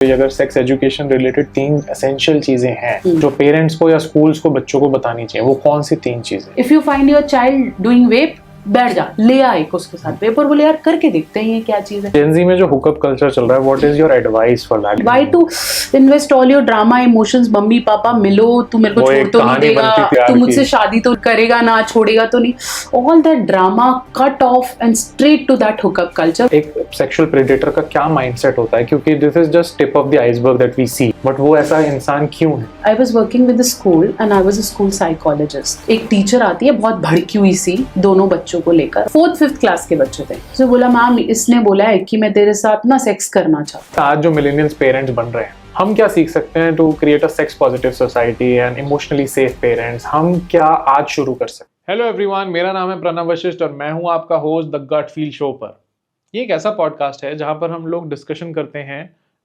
अगर sex education related 3 essential चीजें हैं जो पेरेंट्स को या स्कूल्स को बच्चों को बतानी चाहिए, वो कौन सी 3 चीजें? If you find your child doing vape, बैठ जा, ले आ एक उसके साथ वेप और बोले यार करके देखते हैं ये क्या चीज है। जेन ज़ी में जो हुकअप कल्चर चल रहा है, what is your advice for that? Why to invest all your drama emotions? Mummy papa मिलो, तू मेरे को छोड़ तो नहीं देगा, तू मुझसे शादी तो करेगा ना, छोड़ेगा तो नहीं। All that drama cut off and straight to that hookup culture. एक सेक्सुअल प्रेडेटर का क्या माइंडसेट होता है, क्योंकि this is just tip of the iceberg that we see, but वो ऐसा इंसान क्यों है? I was working with a school and I was a school psychologist. एक टीचर आती है बहुत भड़की हुई सी, दोनों बच्चों को लेकर, 4th 5th क्लास के बच्चे थे। तो बोला मैम इसने बोला है कि मैं तेरे साथ ना सेक्स करना चाहता हूँ। आज जो मिलेनियल्स पेरेंट्स बन रहे हैं, हम क्या सीख सकते हैं to create a sex positive society and emotionally safe parents? हम क्या आज शुरू कर सकते हैं? हेलो एवरीवन, मेरा नाम है प्रणव वशिष्ठ और मैं हूं आपका host the gut feel show पर। ये एक ऐसा पॉडकास्ट है जहां पर हम लोग डिस्कशन करते हैं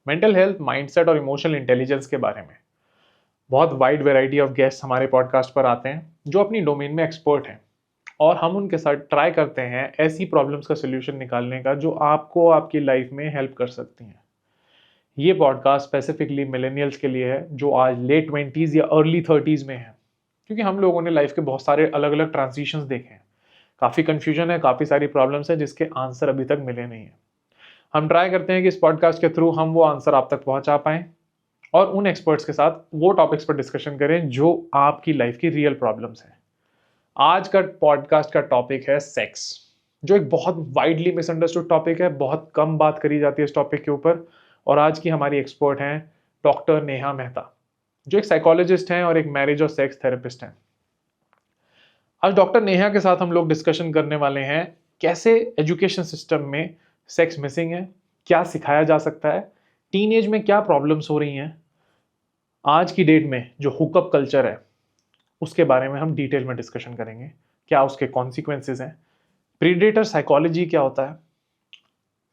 मेंटल हेल्थ, माइंडसेट और इमोशनल इंटेलिजेंस के बारे में। बहुत वाइड वैरायटी ऑफ गेस्ट हमारे पॉडकास्ट पर आते हैं जो अपनी डोमेन में एक्सपर्ट हैं, और हम उनके साथ ट्राई करते हैं ऐसी प्रॉब्लम्स का सोल्यूशन निकालने का जो आपको आपकी लाइफ में हेल्प कर सकती हैं। ये पॉडकास्ट स्पेसिफिकली मिलेनियल्स के लिए है जो आज लेट 20s या अर्ली 30s में हैं, क्योंकि हम लोगों ने लाइफ के बहुत सारे अलग अलग ट्रांजिशंस देखे हैं। काफ़ी कन्फ्यूजन है, काफ़ी सारी प्रॉब्लम्स हैं जिसके आंसर अभी तक मिले नहीं हैं। हम ट्राई करते हैं कि इस पॉडकास्ट के थ्रू हम वो आंसर आप तक पहुंचा पाएं और उन एक्सपर्ट्स के साथ वो टॉपिक्स पर डिस्कशन करें जो आपकी लाइफ की रियल प्रॉब्लम्स हैं। आज का पॉडकास्ट का टॉपिक है सेक्स, जो एक बहुत वाइडली मिसअंडरस्टूड टॉपिक है। बहुत कम बात करी जाती है इस टॉपिक के ऊपर, और आज की हमारी एक्सपर्ट हैं डॉक्टर नेहा मेहता, जो एक साइकोलॉजिस्ट हैं और एक मैरिज और सेक्स थेरेपिस्ट हैं। आज डॉक्टर नेहा के साथ हम लोग डिस्कशन करने वाले हैं कैसे एजुकेशन सिस्टम में सेक्स मिसिंग है, क्या सिखाया जा सकता है, टीनेज में क्या प्रॉब्लम्स हो रही हैं, आज की डेट में जो हुकअप कल्चर है उसके बारे में हम डिटेल में डिस्कशन करेंगे, क्या उसके कॉन्सिक्वेंसेस हैं, प्रीडेटर साइकोलॉजी क्या होता है,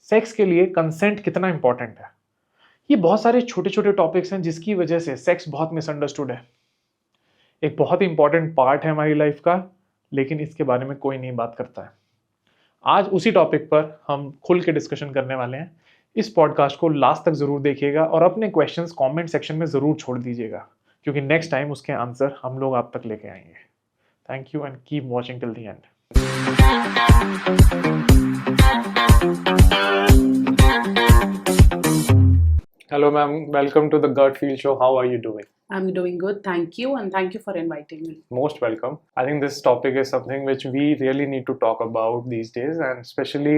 सेक्स के लिए कंसेंट कितना इंपॉर्टेंट है। ये बहुत सारे छोटे छोटे टॉपिक्स हैं जिसकी वजह से सेक्स बहुत मिसअंडरस्टूड है, एक बहुत ही इंपॉर्टेंट पार्ट है हमारी लाइफ का, लेकिन इसके बारे में कोई नहीं बात करता है। आज उसी टॉपिक पर हम खुल के डिस्कशन करने वाले हैं। इस पॉडकास्ट को लास्ट तक जरूर देखिएगा और अपने क्वेश्चंस कमेंट सेक्शन में जरूर छोड़ दीजिएगा, क्योंकि नेक्स्ट टाइम उसके आंसर हम लोग आप तक लेके आएंगे। Thank you and keep watching till the end. Hello ma'am, welcome to the Gut Feel Show. How are you doing? I'm doing good, thank you, and thank you for inviting me. Most welcome. I think this topic is something which we really need to talk about these days, and especially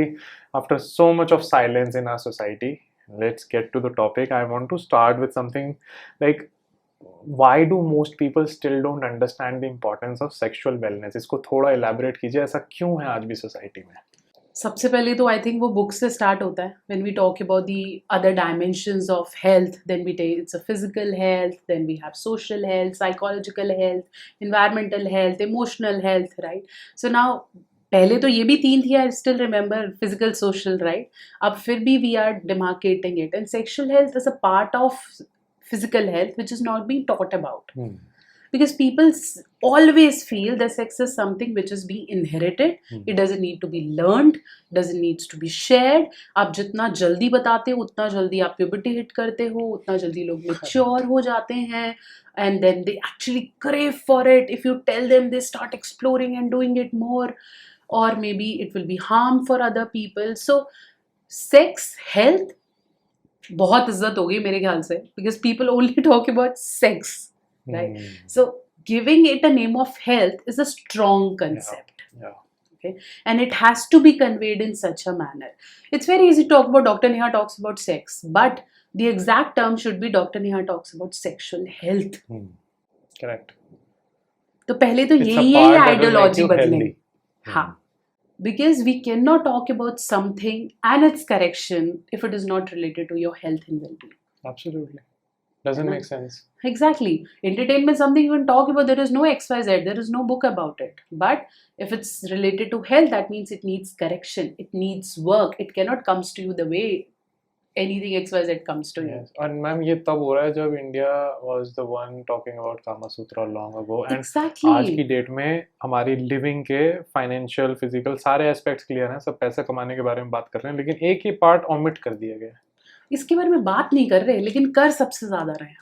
after so much of silence in our society. Let's get to the topic. I want to start with something like, why do most people still don't understand the importance of sexual wellness? इसको थोड़ा elaborate कीजिए, ऐसा क्यों है आज भी society में? सबसे पहले तो आई थिंक वो बुक से स्टार्ट होता है। When we talk about the other dimensions of health, then we take it's a physical health, then we have social health, psychological health, environmental health, emotional health, right? So now पहले तो ये भी 3 थी, I still remember, physical, social, right? अब फिर भी we are demarcating it, and sexual health is a part of physical health which is not being taught about. Because people always feel that sex is something which is being inherited. It doesn't need to be learned, doesn't need to be shared. आप जितना जल्दी बताते हो उतना जल्दी आप puberty hit करते हो, उतना जल्दी लोग mature हो जाते हैं, and then they actually crave for it. If you tell them, they start exploring and doing it more, or maybe it will be harm for other people. So sex health बहुत इज्जत हो गई मेरे ख्याल से, because people only talk about sex, right? So giving it a name of health is a strong concept. Yeah. Okay, and it has to be conveyed in such a manner. It's very easy to talk about Dr. Neha talks about sex, but the exact term should be Dr. Neha talks about sexual health. Correct. तो पहले तो यही है ideology बदले। हाँ, because we cannot talk about something and its correction if it is not related to your health and well-being. Absolutely. Doesn't make sense. Exactly. Entertainment, something you can talk about, there is no XYZ, there is no book about it. But if it's related to health, that means it needs correction, it needs work, it cannot comes to you the way anything XYZ comes to you. Yes. And ma'am, ये तब हो रहा है जब India was the one talking about Kama Sutra long ago. And Exactly. आज की date में हमारी लिविंग के फाइनेंशियल, फिजिकल सारे एस्पेक्ट्स क्लियर हैं, सब पैसे कमाने के बारे में बात कर रहे हैं, लेकिन एक ही पार्ट ओमिट कर दिया गया है, इसके बारे में बात नहीं कर रहे, लेकिन कर सबसे ज्यादा रहे हैं,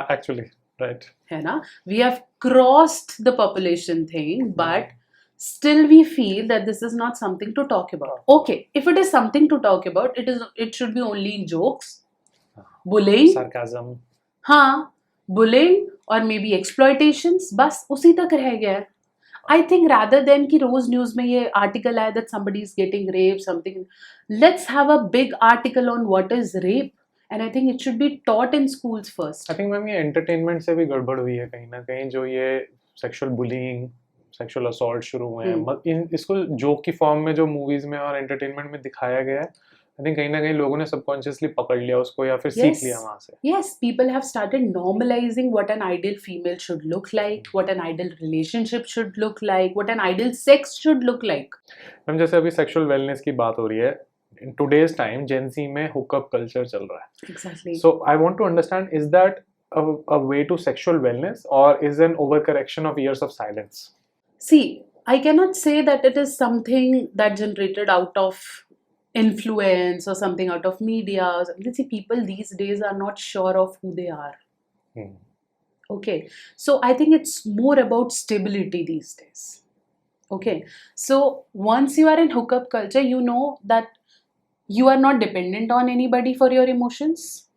Actually, right. है ना? We have crossed the population thing, but still we feel that this is not something to talk about. Okay, if it is something to talk about, it should be only in jokes, bullying, Sarcasm. हाँ, bullying or maybe exploitations, बस उसी तक रह गया है. I think rather than कि रोज news में ये आर्टिकल आया that somebody is getting raped, something, let's have a big article on what is rape, and I think it should be taught in schools first. I think ma'am ये entertainment से भी गड़बड़ हुई है कहीं ना कहीं, जो ये सेक्सुअल बुलिंग, सेक्सुअल असॉल्ट शुरू हुए हैं, इसको जोक की फॉर्म में जो मूवीज में और एंटरटेनमेंट में दिखाया गया है, आई थिंक कहीं ना कहीं लोगों ने सबकॉन्शियसली पकड़ लिया उसको या फिर सीख लिया वहां से. Yes, people have started normalizing what an ideal female should look like, what an ideal relationship should look like, what an ideal sex should look like. Ma'am जैसे अभी सेक्सुअल वेलनेस की बात हो रही है, in today's time Gen Z में hookup culture चल रहा है. Exactly. So I want to understand, is that a way to sexual wellness or is an overcorrection of years of silence? See, I cannot say that it is something that generated out of influence or something out of media. See, people these days are not sure of who they are. Okay, so I think it's more about stability these days. Okay, so once you are in hookup culture, you know that you are not dependent on anybody for your emotions.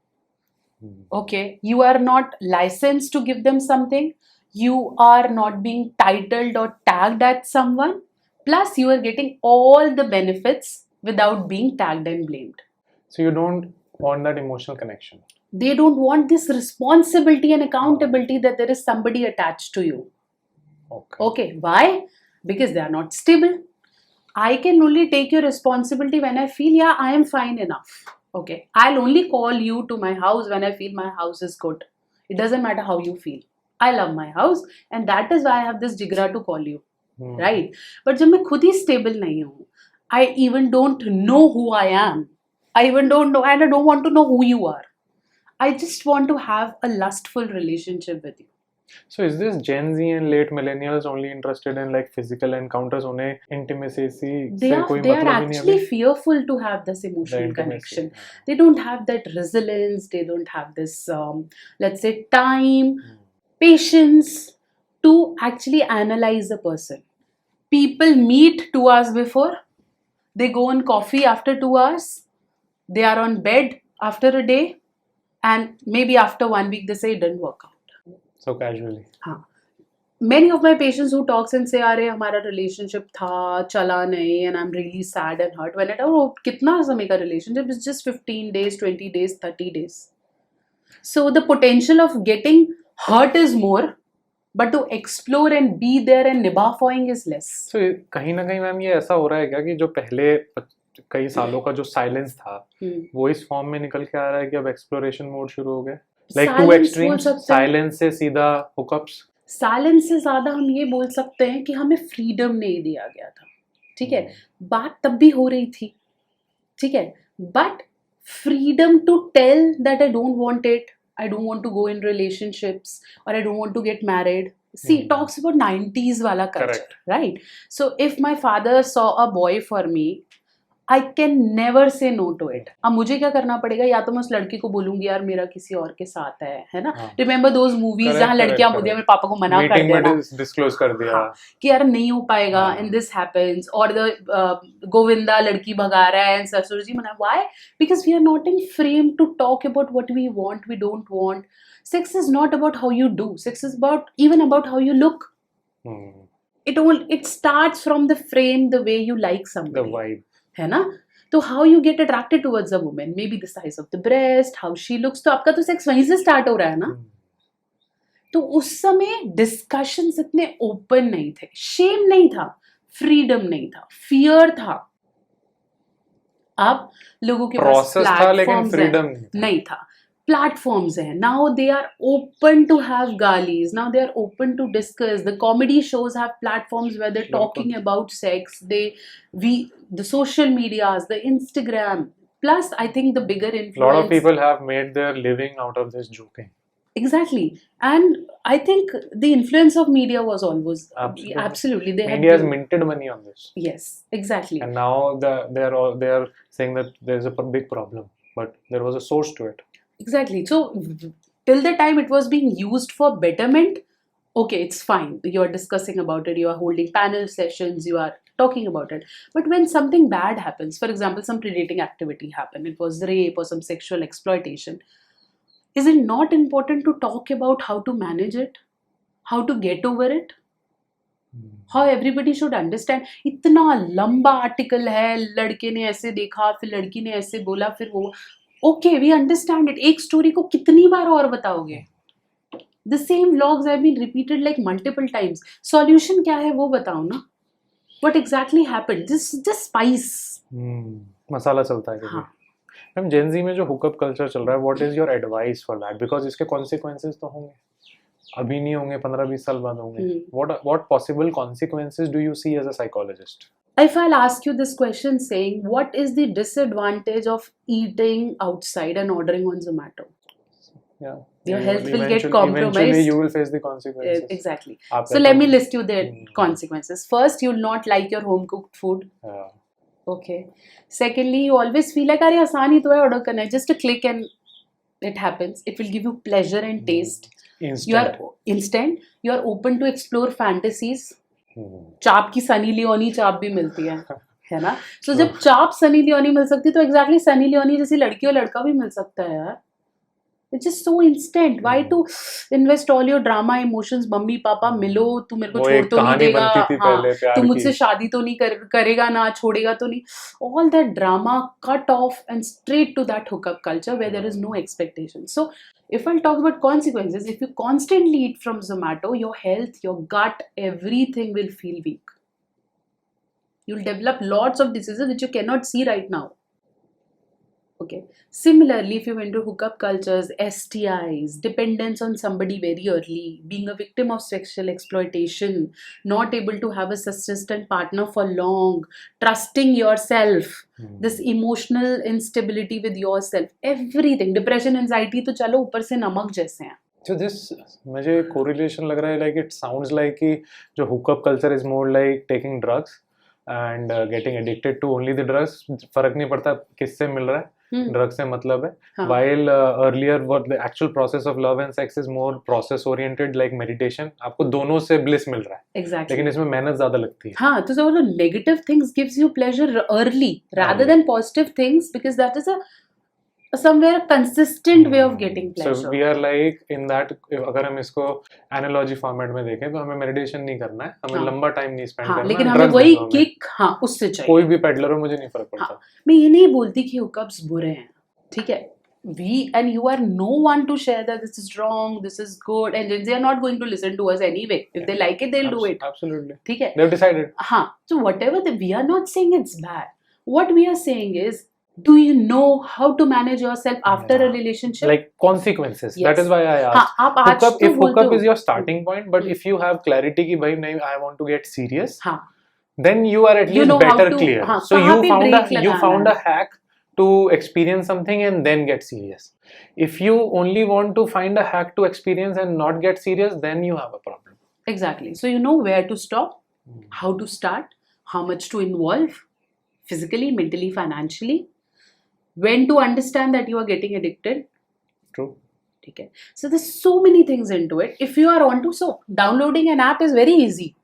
Okay, you are not licensed to give them something. You are not being titled or tagged at someone. Plus, you are getting all the benefits without being tagged and blamed. So you don't want that emotional connection. They don't want this responsibility and accountability that there is somebody attached to you. Okay, why? Because they are not stable. I can only take your responsibility when I feel, yeah, I am fine enough. Okay, I'll only call you to my house when I feel my house is good. It doesn't matter how you feel. I love my house, and that is why I have this jigra to call you. Right? But जब मैं खुद ही stable नहीं हूँ, I even don't know who I am. I even don't know, and I don't want to know who you are. I just want to have a lustful relationship with you. So is this Gen Z and late millennials only interested in like physical encounters? उन्हें intimacy they are actually fearful to have this emotional connection. They don't have that resilience. They don't have this, let's say, time, patience to actually analyze a person. People meet 2 hours before. They go on coffee after 2 hours. They are on bed after a day. And maybe after 1 week, they say it didn't work out. So casually. हाँ. Many of my patients who talks and say, "अरे हमारा relationship था, चला नहीं, and I'm really sad and hurt." When I tell, "Oh, कितना समय का relationship?" It's just 15 days, 20 days, 30 days. So the potential of getting hurt is more, but to explore and be there and nibafawing is less. So कहीं ना कहीं ma'am ये ऐसा हो रहा है क्या कि जो पहले कई सालों का जो साइलेंस था वो इस फॉर्म में निकल के आ रहा है कि अब एक्सप्लोरेशन मोड शुरू हो गया, लाइक टू एक्सट्रीम, साइलेंस से सीधा हुकअप्स? साइलेंस से ज्यादा हम ये बोल सकते हैं कि हमें फ्रीडम नहीं दिया गया था. ठीक है, बात तब भी हो रही थी, ठीक है, but freedom to tell that I don't want it, I don't want to go in relationships, or I don't want to get married. See, it talks about 90s wala culture. Correct. Right? So if my father saw a boy for me, I can never say no to it. अब मुझे क्या करना पड़ेगा? या तो मैं उस लड़की को बोलूंगी यार मेरा किसी और के साथ है ना? Remember those movies जहाँ लड़कियां बोलती हैं मेरे पापा को मना कर देना, डिस्क्लोज कर दिया कि यार नहीं हो पाएगा, and this happens, or the Govinda लड़की भगा रहा है and ससुर जी मना. Why? Because we are not in frame to talk about what we want, we don't want. Sex is not about how you do. Sex is even about how you look. It starts from the frame, the way you like somebody. The vibe. है ना? तो how you get attracted towards a woman, maybe the size of the breast, how she looks. तो आपका तो sex वहीं से start हो रहा है ना? तो उस समय डिस्कशंस इतने ओपन नहीं थे, शेम नहीं था, फ्रीडम नहीं था, फियर था. अब लोगों के पास प्लेटफॉर्म्स नहीं था. Platforms hai. Now they are open to have galis. Now they are open to discuss. The comedy shows have platforms where they're talking about sex. The social medias, the Instagram. Plus, I think the bigger influence. A lot of people have made their living out of this joking. Exactly. And I think the influence of media was always Absolutely. absolutely they had India has to, minted money on this, yes, exactly. and now they are saying that there's a big problem, but there was a source to it. Exactly. So till the time it was being used for betterment, okay, it's fine. You're discussing about it, you are holding panel sessions, you are talking about it. But when something bad happens, for example, some predating activity happened, it was rape or some sexual exploitation, is it not important to talk about how to manage it, how to get over it, how everybody should understand? इतना लंबा article है, लड़के ने ऐसे देखा, फिर लड़की ने ऐसे बोला, फिर वो, ओके वी अंडरस्टैंड इट, एक स्टोरी को कितनी बार और बताओगे? The same vlogs have been repeated like multiple times. Solution क्या है वो बताओ ना? What exactly happened? Just spice. मसाला चलता है हाँ. मैम जेन जी में जो हुकअप कल्चर चल रहा है, what is your advice for that? Because इसके कॉन्सिक्वेंसेस तो होंगे, अभी नहीं होंगे, 15-20 साल बाद होंगे. What possible consequences do you see as a psychologist? If I'll ask you this question saying, what is the disadvantage of eating outside and ordering on Zomato? Yeah. Your health will get Eventually compromised. you will face the consequences. Exactly. आप So ऐसा- let me list you the consequences. First, you'll not like your home cooked food. Yeah. Okay. Secondly, you always feel like, अरे आसान ही तो है order करना है, just a click and it happens. It will give you pleasure and taste. Instant. You are instant. You are open to explore fantasies. चाप की Sunny Leone चाप भी मिलती है ना? So जब चाप सनी लियोनी मिल सकती है, तो exactly सनी लियोनी जैसी लड़की और लड़का भी मिल सकता है यार. It's just so instant. Why to invest all your drama, emotions? Mummy papa मिलो, तू मेरे को छोड़ तो नहीं देगा, हाँ, तू मुझसे शादी तो नहीं करेगा ना, छोड़ेगा तो नहीं. All that drama cut off and straight to that hookup culture where there is no expectation. So if I'll talk about consequences, if you constantly eat from Zomato, your health, your gut, everything will feel weak. You'll develop lots of diseases which you cannot see right now. Okay. Similarly, if you went to hookup cultures, STIs, dependence on somebody very early, being a victim of sexual exploitation, not able to have a consistent partner for long, trusting yourself, this emotional instability with yourself, everything, depression, anxiety, तो चलो ऊपर से नमक जैसे हैं. So this मुझे correlation लग रहा है, like it sounds like कि जो hookup culture is more like taking drugs and getting addicted to only the drugs. फर्क नहीं पड़ता किससे मिल रहा है, ड्रग से मतलब है. हाँ. While earlier what the actual process of love and sex is more process oriented like meditation. आपको दोनों से bliss मिल रहा है. Exactly. लेकिन इसमें मेहनत ज्यादा लगती है. हाँ, तो so negative things gives you pleasure early rather than positive things, because that is a somewhere a consistent way of getting pleasure. So we are like in that, अगर हम इसको analogy format में देखें तो हमें meditation नहीं करना है, हमें लंबा time नहीं spend करना है, लेकिन हमें वही kick, हाँ, उससे चाहिए. कोई भी peddler हो, मुझे नहीं फर्क पड़ता. मैं ये नहीं बोलती कि hookups बुरे हैं, ठीक है? We and you are no one to share that this is wrong, this is good, and they are not going to listen to us anyway. If they like it, they'll do it. Absolutely. ठीक है? They've decided. हाँ, so whatever we are not saying it's bad. What we are saying is, do you know how to manage yourself after a relationship? Like consequences. Yes. That is why I asked. हाँ, आप आज Hookup, तो if hookup बोलते is हो. your starting point, but if you have clarity कि भाई नहीं, I want to get serious, हाँ, then you are at You least know how better to- clear. हाँ, So कहाँ you पे found break a you लगाना found है. a hack to experience something and then get serious. If you only want to find a hack to experience and not get serious, then you have a problem. exactly. So you know where to stop, how to start, how much to involve, physically, mentally, financially, when to understand that you are getting addicted. True. Okay. So there's so many things into it. If you are onto, so downloading an app is very easy.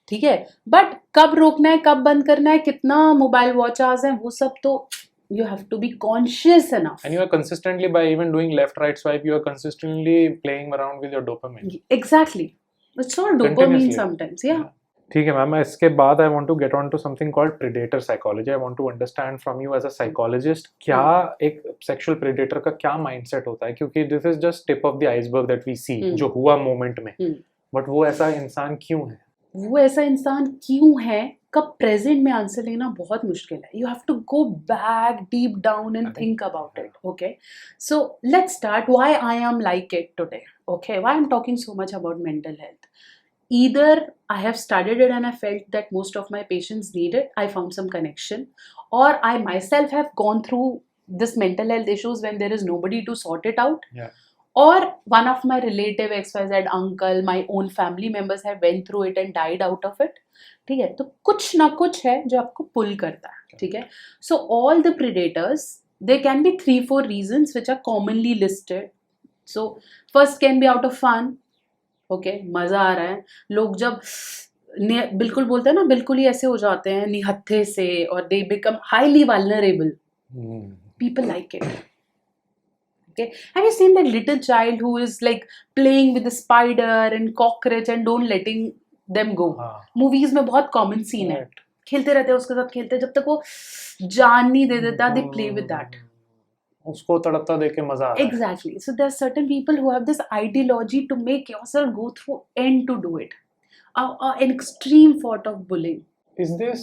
ठीक है, but कब रोकना है, कब बंद करना है, कितना मोबाइल वॉच आवर्स हैं, वो सब तो you have to be conscious enough. And you are consistently, by even doing left right swipe, you are consistently playing around with your dopamine. Exactly. It's all dopamine Continuously. sometimes. Yeah. ठीक है ma'am, इसके बाद I want to get on to something called predator psychology. I want to understand from you as a psychologist, क्या एक sexual predator का क्या mindset होता है, क्योंकि this is just tip of the iceberg that we see, जो हुआ moment में, but वो ऐसा इंसान क्यों है? वो ऐसा इंसान क्यों है का प्रेजेंट में आंसर लेना बहुत मुश्किल है. You have to go back deep down and think about it. Okay, so let's start why I am like it today. Okay, why I am talking so much about mental health. Either I have studied it and I felt that most of my patients need it, I found some connection, or I myself have gone through this mental health issues when there is nobody to sort it out. Yeah. or one of my relative XYZ uncle, my own family members have went through it and died out of it. ठीक है, तो कुछ ना कुछ है जो आपको पुल करता है. ठीक है, so all the predators, there can be 3-4 reasons which are commonly listed. So first can be out of fun. Okay, मजा आ रहा है. लोग जब बिल्कुल बोलते हैं ना, बिल्कुल ही ऐसे हो जाते हैं निहत्थे से, और they become highly vulnerable. People like it. Okay, have you seen that little child who is like playing with the spider and cockroach and don't letting them go? Movies में बहुत common scene है. खेलते रहते हैं उसके साथ, खेलते हैं जब तक वो जान नहीं दे देता. They play with that. उसको तड़पता देख के मजा आता है. Exactly. So there are certain people who have this ideology to make yourself go through end to do it. An extreme form of bullying. Is this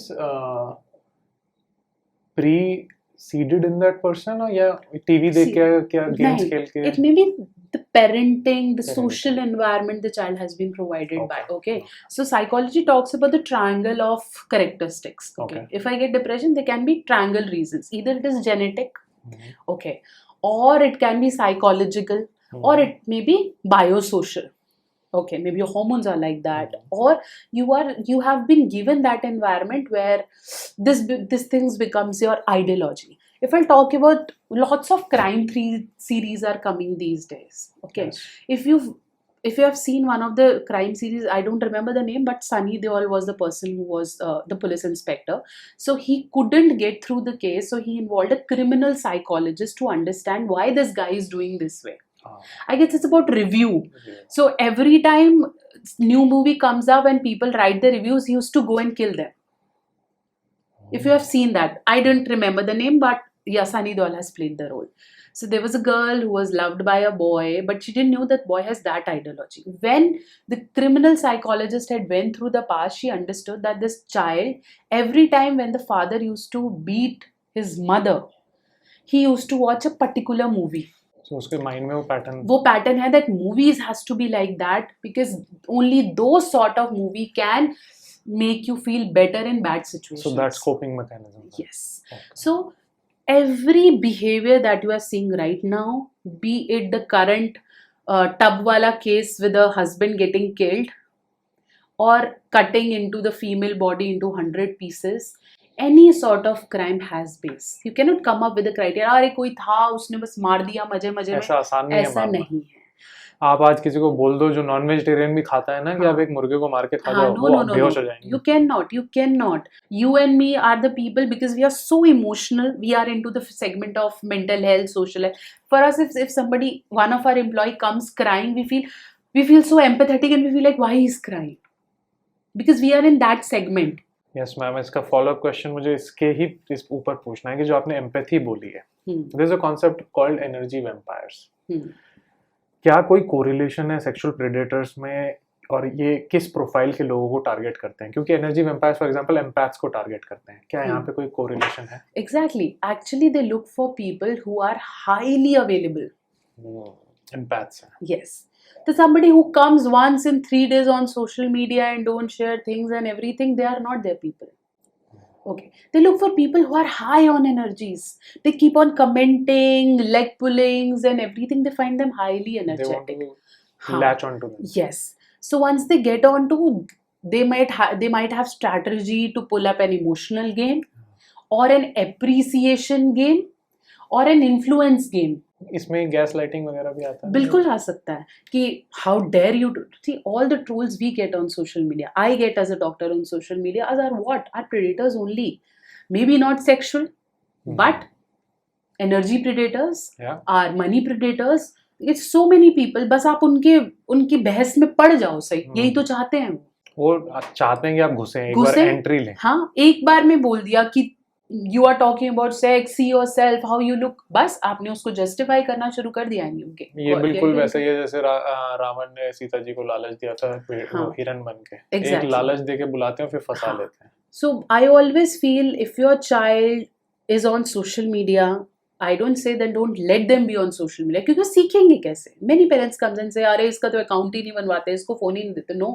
preceded in that person, or या TV देख के क्या games खेल के? It may be the parenting, the social environment the child has been provided by. Okay. So psychology talks about the triangle of characteristics. Okay. If I get depression, there can be triangle reasons. Either it is genetic, okay, or it can be psychological, or it may be biosocial. Okay, maybe your hormones are like that, or you have been given that environment where this things becomes your ideology. If I'll talk about, lots of crime series are coming these days. Okay, Yes. if you have seen one of the crime series, I don't remember the name, but Sunny Deol was the person who was the police inspector. So he couldn't get through the case, so he involved a criminal psychologist to understand why this guy is doing this way. I guess it's about review. So every time new movie comes up and people write the reviews, he used to go and kill them. If you have seen that, I don't remember the name, but yeah, Sunny Deol has played the role. So there was a girl who was loved by a boy, but she didn't know that boy has that ideology. When the criminal psychologist had went through the past, she understood that this child, every time when the father used to beat his mother, he used to watch a particular movie. So उसके mind में वो pattern है that movies has to be like that, because only those sort of movie can make you feel better in bad situations. So that's coping mechanism. Yes. Okay. So every behavior that you are seeing right now, be it the current tub wala case with a husband getting killed, or cutting into the female body into 100 pieces, any sort of crime has base. You cannot come up with a criteria, अरे कोई था उसने बस मार दिया मजे में. ऐसा आसान नहीं है. ऐसा नहीं है. आप आज किसी को बोल दो जो नॉन वेजिटेरियन भी खाता है ना कि आप एक मुर्गे को मार के खा जाओ, वो बेहोश हो जाएंगे. You cannot. You and me are the people, because we are so emotional. We are into the segment of mental health, social health. For us, if somebody, one of our employee comes crying, we feel so empathetic and we feel like, why he's crying? Because we are in that segment. Yes ma'am, इसका follow up question मुझे इसके ही इस ऊपर पूछना है कि जो आपने एम्पैथी बोली है, there is a concept called energy vampires. क्या कोई कोरिलेशन है सेक्सुअल प्रेडेटर्स में, और ये किस प्रोफाइल के लोगों को टारगेट करते हैं? क्योंकि energy vampires for example empaths को टारगेट करते हैं. क्या यहाँ पे कोई कोरिलेशन है? Exactly. Actually, they look for people who are highly available. Empaths. Yes. So somebody who comes once in 3 days on social media and don't share things and everything, they are not their people. Okay. They look for people who are high on energies. They keep on commenting, leg pullings and everything. They find them highly energetic. They want to latch onto them. Yes. So once they get onto, they might have strategy to pull up an emotional game, or an appreciation game, or an influence game. इसमें gas lighting वगैरह भी आता है? बिल्कुल आ सकता है कि how dare you to see all the trolls we get on social media. I get as a doctor on social media as our what? Our predators only. Maybe not sexual, but energy predators, our money predators. It's so many people. बस आप उनकी बहस में पड़ जाओ सही. यही तो चाहते हैं वो चाहते हैं कि आप घुसें, एक बार एंट्री लें. हाँ, एक बार में बोल दिया कि you are talking about sex, see yourself, how you look, बस आपने उसको जस्टिफाई करना शुरू कर दिया है उनके. ये बिल्कुल वैसे ही है जैसे रावण ने सीता जी को लालच दिया था हिरन बन के. एक लालच देके बुलाते हैं फिर फंसा लेते हैं. So I always feel if your child is on social media, I don't say that don't let them be on social media, क्योंकि सीखेंगे कैसे? Many parents comes and say अरे इसका तो अकाउंट ही नहीं बनवाते, इसको फोन ही नहीं देते. No,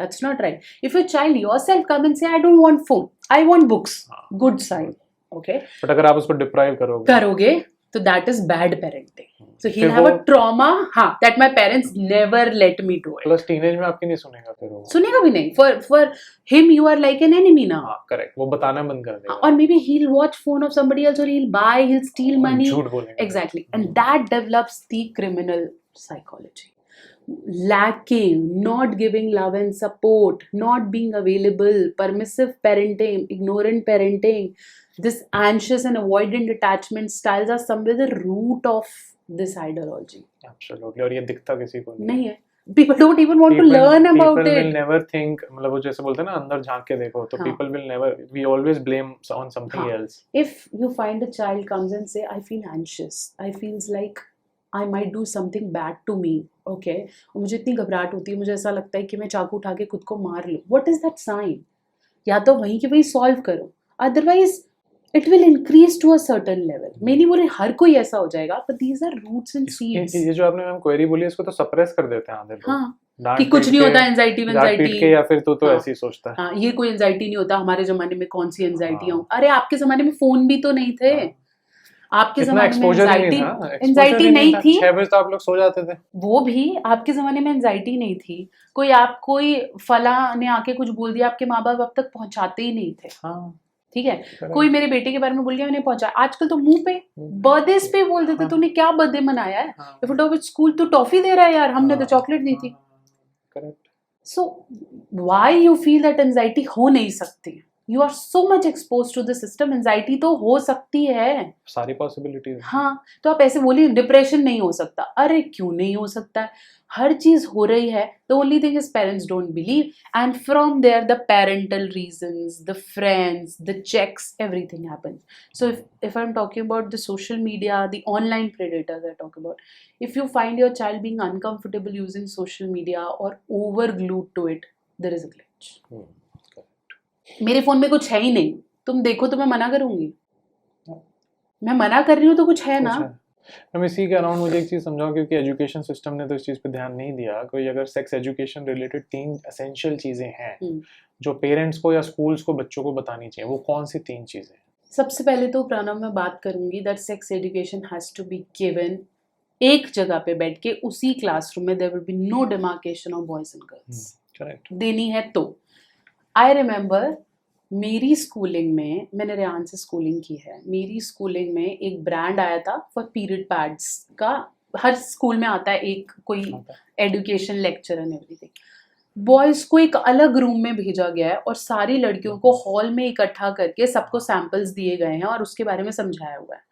that's not right. If your child yourself come and say I don't want phone, I want books, good side. Okay. But अगर आप उसको deprive करोगे तो that is bad parenting. So फिर he'll have a वो trauma, हाँ, that my parents never let me do it. Plus teenage में आपकी नहीं सुनेगा फिर वो. सुनेगा भी नहीं. For him you are like an enemy now. हाँ करेक्ट, वो बताना बंद कर हाँ, देगा. और maybe he'll watch phone of somebody else, or he'll buy, he'll steal money. झूठ बोलेंगे. Exactly, and that develops the criminal psychology. Lacking, not giving love and support, not being available, permissive parenting, ignorant parenting, this anxious and avoidant attachment styles are somewhere the root of this ideology. Absolutely, और ये दिखता किसी को नहीं है. People don't even want to learn about people it. will never think, मतलब वो जैसे बोलते हैं ना अंदर झांक के देखो, तो हाँ. people will never, we always blame on something हाँ. else. If you find a child comes and say, I feel anxious, I feels like I might do something bad to me, okay, और मुझे इतनी घबराहट होती है, मुझे ऐसा लगता है कि मैं चाकू उठा के खुद को मार लूँ. What is that sign? या तो वहीं के वहीं सॉल्व करो, otherwise it will increase to a certain level. मैं नहीं बोल रही हर कोई ऐसा हो जाएगा, but these are roots and seeds. ये जो आपने मैम क्वेरी बोली इसको तो सप्रेस कर देते हैं आधे लोग. हाँ, कि कुछ नहीं होता एंजाइटी के या फिर तो हाँ. ऐसे ही सोचता है. हाँ, ये कोई एंजाइटी नहीं होता. हमारे जमाने में कौन सी एंजाइटी हो? अरे आपके जमाने में फोन भी तो नहीं थे. आपके जमाने में एंजाइटी नहीं थी. 6 बजे तो आप लोग सो जाते थे. वो भी आपके जमाने में एंजाइटी नहीं थी. कोई फला ने आके कुछ बोल दिया, आपके माँ बाप अब तक पहुंचाते ही नहीं थे. हाँ, ठीक है. कोई मेरे बेटे के बारे में बोल गया, मैंने पहुंचा. आजकल तो मुंह पे बर्थडे पे बोल देते. हाँ. तूने क्या बर्थडे मनाया है? इफ इट वाज स्कूल तो टॉफी दे रहा है यार, हमने तो चॉकलेट दी थी. Correct. So why you feel that anxiety हो नहीं सकती? You are so much exposed to the system. Anxiety तो हो सकती है. सारी पॉसिबिलिटीज. हाँ, तो आप ऐसे बोलिए डिप्रेशन नहीं हो सकता. अरे क्यों नहीं हो सकता है? हर चीज हो रही है. The only thing is parents don't believe, and from there the parental reasons, the friends, the checks, everything happens. So if I'm talking about the social media, the online predators I talk about, if you find your child being uncomfortable using social media or over glued to it, there is a glitch. मेरे phone में कुछ है ही नहीं, तुम देखो तो मैं मना करूंगी? मैं मना कर रही हूँ तो कुछ है ना. हम इसी के अराउंड मुझे एक चीज समझाओ, क्योंकि एजुकेशन सिस्टम ने तो इस चीज पे ध्यान नहीं दिया. कोई अगर सेक्स एजुकेशन रिलेटेड 3 एसेंशियल चीजें हैं जो पेरेंट्स को या स्कूल्स को बच्चों को बतानी चाहिए, वो कौन सी 3 चीजें हैं? सबसे पहले तो प्रणव मैं बात करूंगी that sex education has to be given एक जगह पे बैठ के, उसी क्लासरूम में. There will be no demarcation of boys and girls. Correct. देनी है तो. आई रिमेम्बर मेरी स्कूलिंग में, मैंने रेहान से स्कूलिंग की है, मेरी स्कूलिंग में एक ब्रांड आया था फॉर पीरियड पैड्स का. हर स्कूल में आता है एक कोई education lecture and everything. Boys को एक अलग रूम में भेजा गया है और सारी लड़कियों को हॉल में इकट्ठा करके सबको सैंपल्स दिए गए हैं और उसके बारे में समझाया हुआ है.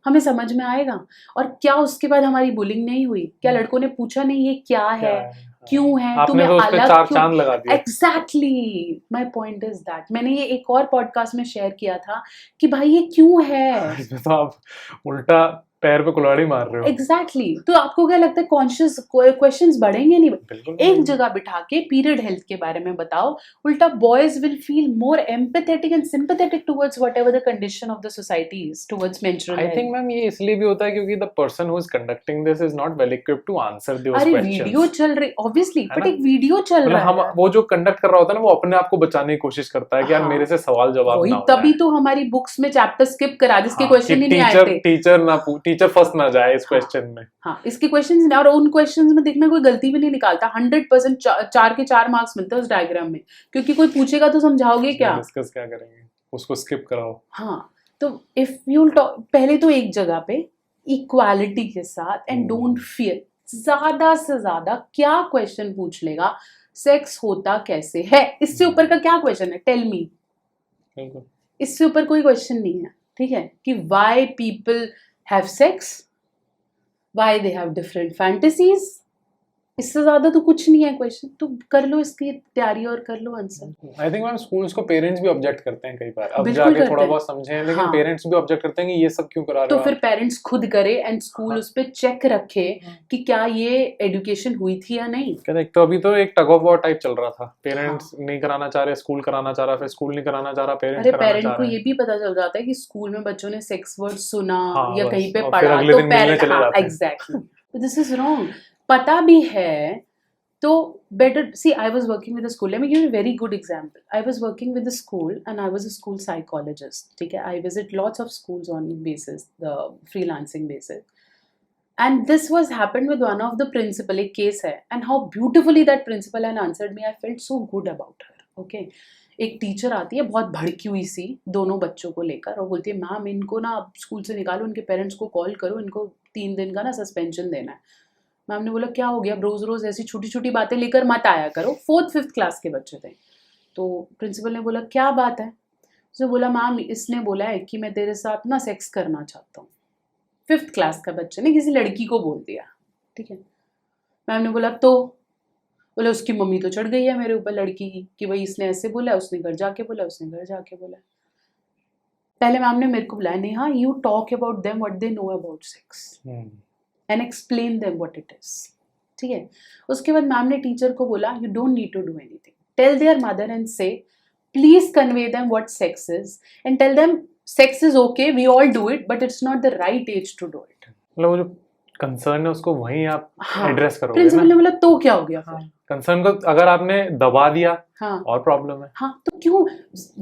हमें समझ में आएगा? और क्या उसके बाद हमारी बुलिंग नहीं हुई? क्या लड़कों ने पूछा नहीं ये क्या है, क्यों है, तुम्हें तो अलग चार चांद लगा दिया. Exactly my point is that. मैंने ये एक और पॉडकास्ट में शेयर किया था कि भाई ये क्यों है. इसमें तो आप उल्टा पैर पे कुल्हाड़ी मार रहे हो. एग्जैक्टली. तो आपको क्या लगता है कॉन्शियस क्वेश्चंस बढ़ेंगे? नहीं. बिल्कुल एक जगह बिठा के पीरियड हेल्थ के बारे में बताओ. उल्टा boys will feel more empathetic and sympathetic towards whatever the condition of the society is towards menstrual health. I think ma'am ये इसलिए भी होता है क्योंकि the person who is conducting this is not well equipped to answer those अरे questions. Video चल रही obviously, but एक वीडियो चल रहा हम है. वो जो कंडक्ट कर रहा होता है ना, वो अपने आप को बचाने की कोशिश करता है कि यार हाँ. मेरे से सवाल जवाब ना हो. तभी तो हमारी बुक्स में चैप्टर स्किप करा जिसके क्वेश्चन ही नहीं आए थे. टीचर फंस ना जाए इस क्वेश्चन में. हाँ, इसके क्वेश्चंस और उन क्वेश्चंस में देखना कोई गलती भी नहीं निकालता. 100% 4 के 4 मार्क्स मिलते हैं उस डायग्राम में, क्योंकि कोई पूछेगा तो समझाओगे क्या, डिस्कस क्या करेंगे, उसको स्किप कराओ. हाँ. तो इफ यू पहले तो एक जगह पे इक्वालिटी के साथ एंड डोंट फियर. ज्यादा से ज्यादा क्या क्वेश्चन पूछ लेगा? सेक्स होता कैसे है? इससे ऊपर का क्या क्वेश्चन है? Tell me. इससे ऊपर कोई क्वेश्चन नहीं है. ठीक है, कि why people have sex, why they have different fantasies. इससे ज्यादा तो कुछ नहीं है क्वेश्चन. तो कर लो इसकी तैयारी और कर लो answer. I think ma'am schools को पेरेंट्स भी ऑब्जेक्ट करते हैं कई बार. अब बिल्कुल जाके थोड़ा करते बहुत समझे हैं, लेकिन हाँ. पेरेंट्स भी ऑब्जेक्ट करते हैं कि ये सब क्यों करा रहे तो हो. फिर पेरेंट्स खुद करे एंड स्कूल हाँ. उस पे चेक रखे कि क्या ये एजुकेशन हुई थी या नहीं. करेक्ट. तो अभी तो एक टग ऑफ वॉर टाइप चल रहा था. पेरेंट्स नहीं कराना चाह रहे, स्कूल कराना चाह रहा, फिर स्कूल नहीं कराना चाह रहा, पेरेंट्स अरे कराना पेरेंट चाह को रहे ये हैं. भी पता चल जाता है कि स्कूल में बच्चों ने सेक्स वर्ड सुना हाँ, या बस. कहीं पे और फिर पढ़ा अगले तो दिन मिलने पेरेंट चले हाँ जाते हैं. एग्जैक्टली. This is wrong. पता भी है तो better see, I was working with a school. Let me give you a very good example. I was working with a school and I was a school psychologist. ठीक है, I visit lots of schools on basis, the freelancing basis. And this was happened with one of the principal, एक case है, and how beautifully that principal had answered me. I felt so good about her. Okay. एक teacher आती है बहुत भड़की हुई सी दोनों बच्चों को लेकर और बोलती है मैम इनको ना आप स्कूल से निकालो, इनके पेरेंट्स को कॉल करो, इनको 3 दिन का ना सस्पेंशन देना है। मैम ने बोला क्या हो गया, रोज रोज ऐसी छोटी छोटी बातें लेकर मत आया करो। 4th 5th क्लास के बच्चे थे। तो प्रिंसिपल ने बोला क्या बात है। उसने बोला मैम इसने बोला है कि मैं तेरे साथ ना सेक्स करना चाहता हूँ। 5th क्लास का बच्चे ने किसी लड़की को बोल दिया, ठीक है। मैम ने बोला तो बोला उसकी मम्मी तो चढ़ गई है मेरे ऊपर लड़की की कि भाई इसने ऐसे बोला, उसने घर जाके बोला, उसने घर जाके बोला। पहले मैम ने मेरे को बुलाया, Neha you talk about them what they know about sex and explain them what it is, ठीक है। उसके बाद मैम ने टीचर को बोला you don't need to do anything, tell their mother and say please convey them what sex is and tell them sex is okay, we all do it but it's not the right age to do it. मतलब वो जो concern है उसको वहीं आप address करोगे principal ने बोला तो क्या हो गया फिर? कंसर्न को अगर आपने दबा दिया और प्रॉब्लम है। हाँ तो क्यों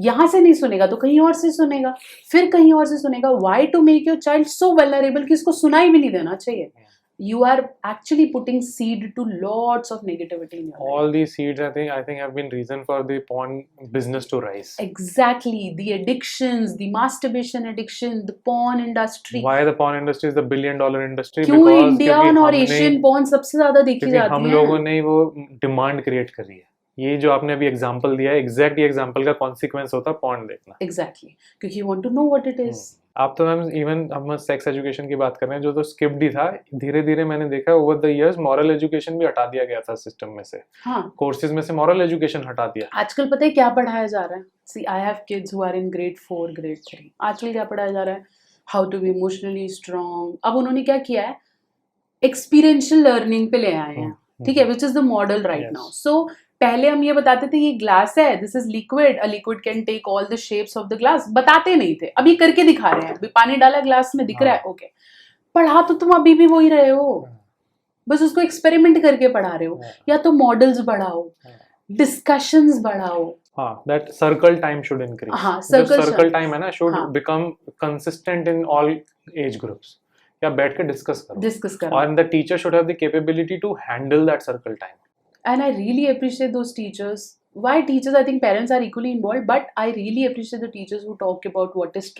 यहाँ से नहीं सुनेगा तो कहीं और से सुनेगा, फिर कहीं और से सुनेगा। Why to make your child so vulnerable कि इसको सुनाई भी नहीं देना चाहिए। You are actually putting seed to lots of negativity in your life. All these seeds, I think have been reason for the porn business to rise. Exactly, the addictions, the masturbation addiction, the porn industry. Why the porn industry is the $1 billion industry? क्यों Indian और Asian porn सबसे ज्यादा देखी जाती है? हम लोगों ने वो डिमांड क्रिएट करी है। ये जो आपने अभी एग्जांपल दिया है, एग्जैक्ट ये एग्जांपल का कॉन्सिक्वेंस होता है porn देखना। Exactly, क्योंकि you want to know what it is. आप तो मैम इवन हम सेक्स एजुकेशन की बात कर रहे हैं जो तो स्किप्ड ही था, धीरे धीरे मैंने देखा over the years moral education भी हटा दिया गया था सिस्टम में से। हाँ, कोर्सेज में से मॉरल एजुकेशन हटा दिया। आजकल पता है क्या पढ़ाया जा रहा है? See I have kids who are in grade 4 grade 3। आजकल क्या पढ़ाया जा रहा है? How to be emotionally strong. अब उन्होंने क्या किया है, एक्सपीरियंशियल लर्निंग पे ले आए हैं, ठीक है, which is the model right now. So पहले हम ये बताते थे ये ग्लास है, this is liquid, a liquid can take all the shapes of the glass, बताते नहीं थे। अभी करके दिखा रहे हैं, अभी पानी डाला ग्लास में दिख रहा है, ओके। पढ़ा तो तुम अभी भी वही रहे हो, बस उसको एक्सपेरिमेंट करके पढ़ा रहे हो। या तो मॉडल्स बढ़ाओ, डिस्कशंस बढ़ाओ। हाँ, that circle time should increase. हाँ, circle time है ना, should हाँ, become consistent in all age groups. या बैठ के डिस्कस करो। और the teacher should have the capability to handle that circle time. And I really appreciate those teachers. Why teachers? I think parents are equally involved, but I really appreciate the teachers who talk about what is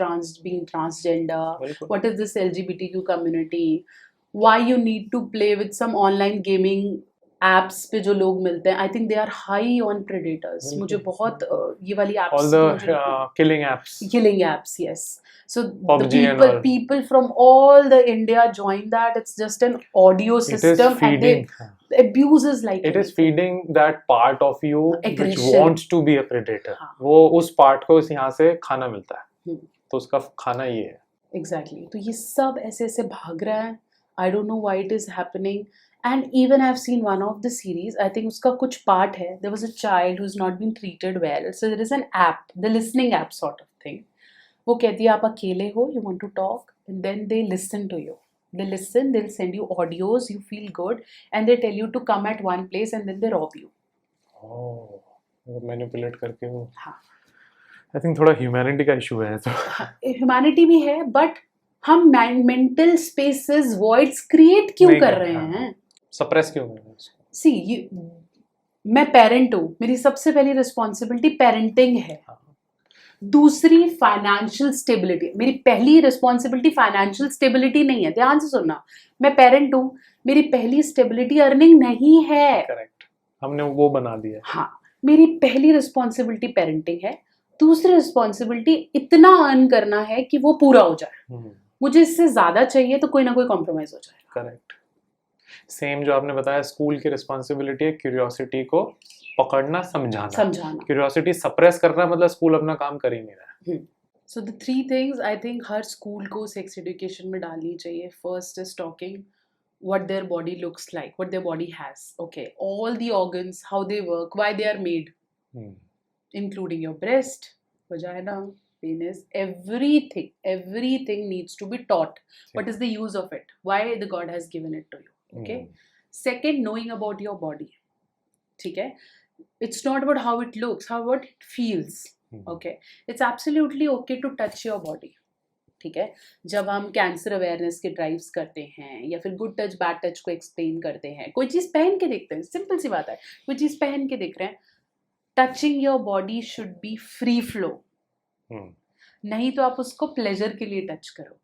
being transgender, what is this LGBTQ community, why you need to play with some online gaming apps पे जो लोग मिलते हैं। I think they are high on predators. मुझे बहुत ये वाली apps, all the killing apps, yes. So PUBG the people from all the India join that. It's just an audio system and they abuses like it is feeding that part of you aggression, which wants to be a predator. वो उस part को यहाँ से खाना मिलता है, तो उसका खाना ये है। Exactly. तो ये सब ऐसे ऐसे भाग रहा है। I don't know why it is happening. And even I've seen one of the series, I think उसका कुछ part है, there was a child who's not been treated well. So there is an app, the listening app sort of thing. वो कहती है आप अकेले हो, you want to talk, and then they listen to you. They listen, they'll send you audios, you feel good, and they tell you to come at one place and then they rob you. Oh, manipulate करके वो। हाँ। I think थोड़ा humanity का issue है तो। Humanity भी है, but हम mental spaces, voids create क्यों कर रहे हैं? Suppress क्यों कर रहे हैं? See, मैं parent हूँ, मेरी सबसे पहली responsibility parenting है। दूसरी फाइनेंशियल स्टेबिलिटी, मेरी पहली रिस्पॉन्सिबिलिटी फाइनेंशियल स्टेबिलिटी नहीं है। ध्यान से सुनना, मैं पेरेंट हूँ, मेरी पहली स्टेबिलिटी अर्निंग नहीं है। करेक्ट, हमने वो बना दिया। हाँ, मेरी पहली रिस्पॉन्सिबिलिटी पेरेंटिंग है, दूसरी रिस्पॉन्सिबिलिटी इतना अर्न करना है कि वो पूरा हो जाए। मुझे इससे ज्यादा चाहिए तो कोई ना कोई कॉम्प्रोमाइज हो जाएगा। करेक्ट। सेम जो आपने बताया, स्कूल की रिस्पॉन्सिबिलिटी है क्यूरियोसिटी को पकड़ना, समझाना। क्यूरियोसिटी सप्रेस करना मतलब स्कूल अपना काम कर ही नहीं रहा है। So the 3 things I think her school को सेक्स एजुकेशन में डालनी चाहिए। First is talking what their body looks like, what their body has, okay, all the organs, how they work, why they are made, including your breast, vagina, penis, everything needs to be taught. What is the use of it, why the God has given it to you, okay. Second, knowing about your body, ठीक है. It's not about how it looks, how what it feels. Okay, it's absolutely okay to touch your body. ठीक है. जब हम cancer awareness के drives करते हैं या फिर गुड टच बैड टच को एक्सप्लेन करते हैं, कोई चीज़ पहन के देखते हैं, सिंपल सी बात है, कोई चीज़ पहन के देख रहे हैं, touching your body should be free flow. नहीं तो आप उसको प्लेजर के लिए टच करोगे.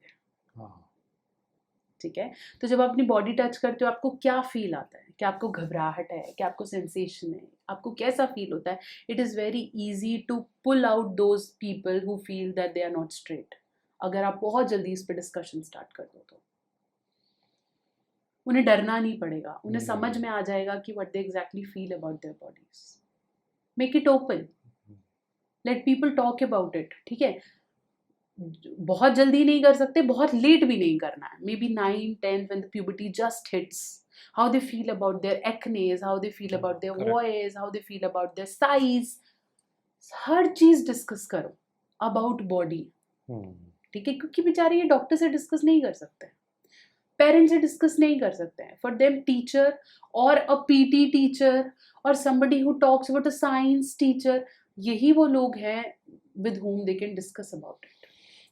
ठीक है. तो जब आप अपनी बॉडी टच करते हो आपको क्या फील आता है, क्या आपको घबराहट है, क्या आपको सेंसेशन है, आपको कैसा फील होता है. It is very easy to pull out those people who feel that they are not straight. अगर आप बहुत जल्दी इस पर डिस्कशन स्टार्ट कर दो तो उन्हें डरना नहीं पड़ेगा, उन्हें समझ में आ जाएगा कि what they exactly feel about their bodies. Make it open, let people talk about it. ठीक है. बहुत जल्दी नहीं कर सकते, बहुत लेट भी नहीं करना है. May be 9-10 when the puberty just hits, how they feel about their acne, how they feel about their voice, how they feel about their size. हर चीज डिस्कस करो अबाउट बॉडी. ठीक है. क्योंकि बेचारे ये डॉक्टर से डिस्कस नहीं कर सकते, पेरेंट्स से डिस्कस नहीं कर सकते हैं. फॉर देम टीचर और अ पीटी टीचर और somebody who talks about a science teacher, यही वो लोग हैं with whom they can discuss about it.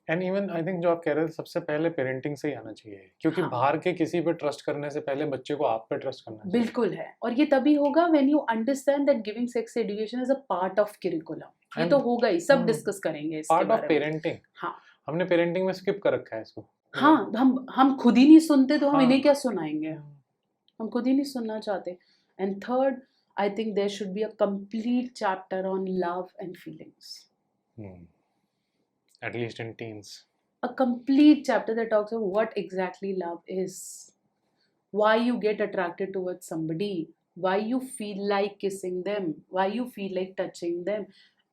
And even I think जो आप कह रहे थे सबसे पहले पेरेंटिंग से ही आना चाहिए, क्योंकि बाहर के किसी पे ट्रस्ट करने से पहले बच्चे को आप पे ट्रस्ट करना चाहिए. बिल्कुल है. और ये तभी होगा when you understand that giving sex education is a part of curriculum. ये तो होगा ही, सब डिस्कस करेंगे इसके पार्ट बारे ऑफ में. पेरेंटिंग. हाँ, हमने पेरेंटिंग में स्किप कर रखा है इसको. हाँ, हम खुद ही नहीं सुनते तो हम इन्हें क्या सुनाएंगे. हम खुद ही नहीं सुनना चाहते. And third, I think there should be a complete chapter on love and feelings. At least in teens. A complete chapter that talks about what exactly love is, why you get attracted towards somebody, why you feel like kissing them, why you feel like touching them.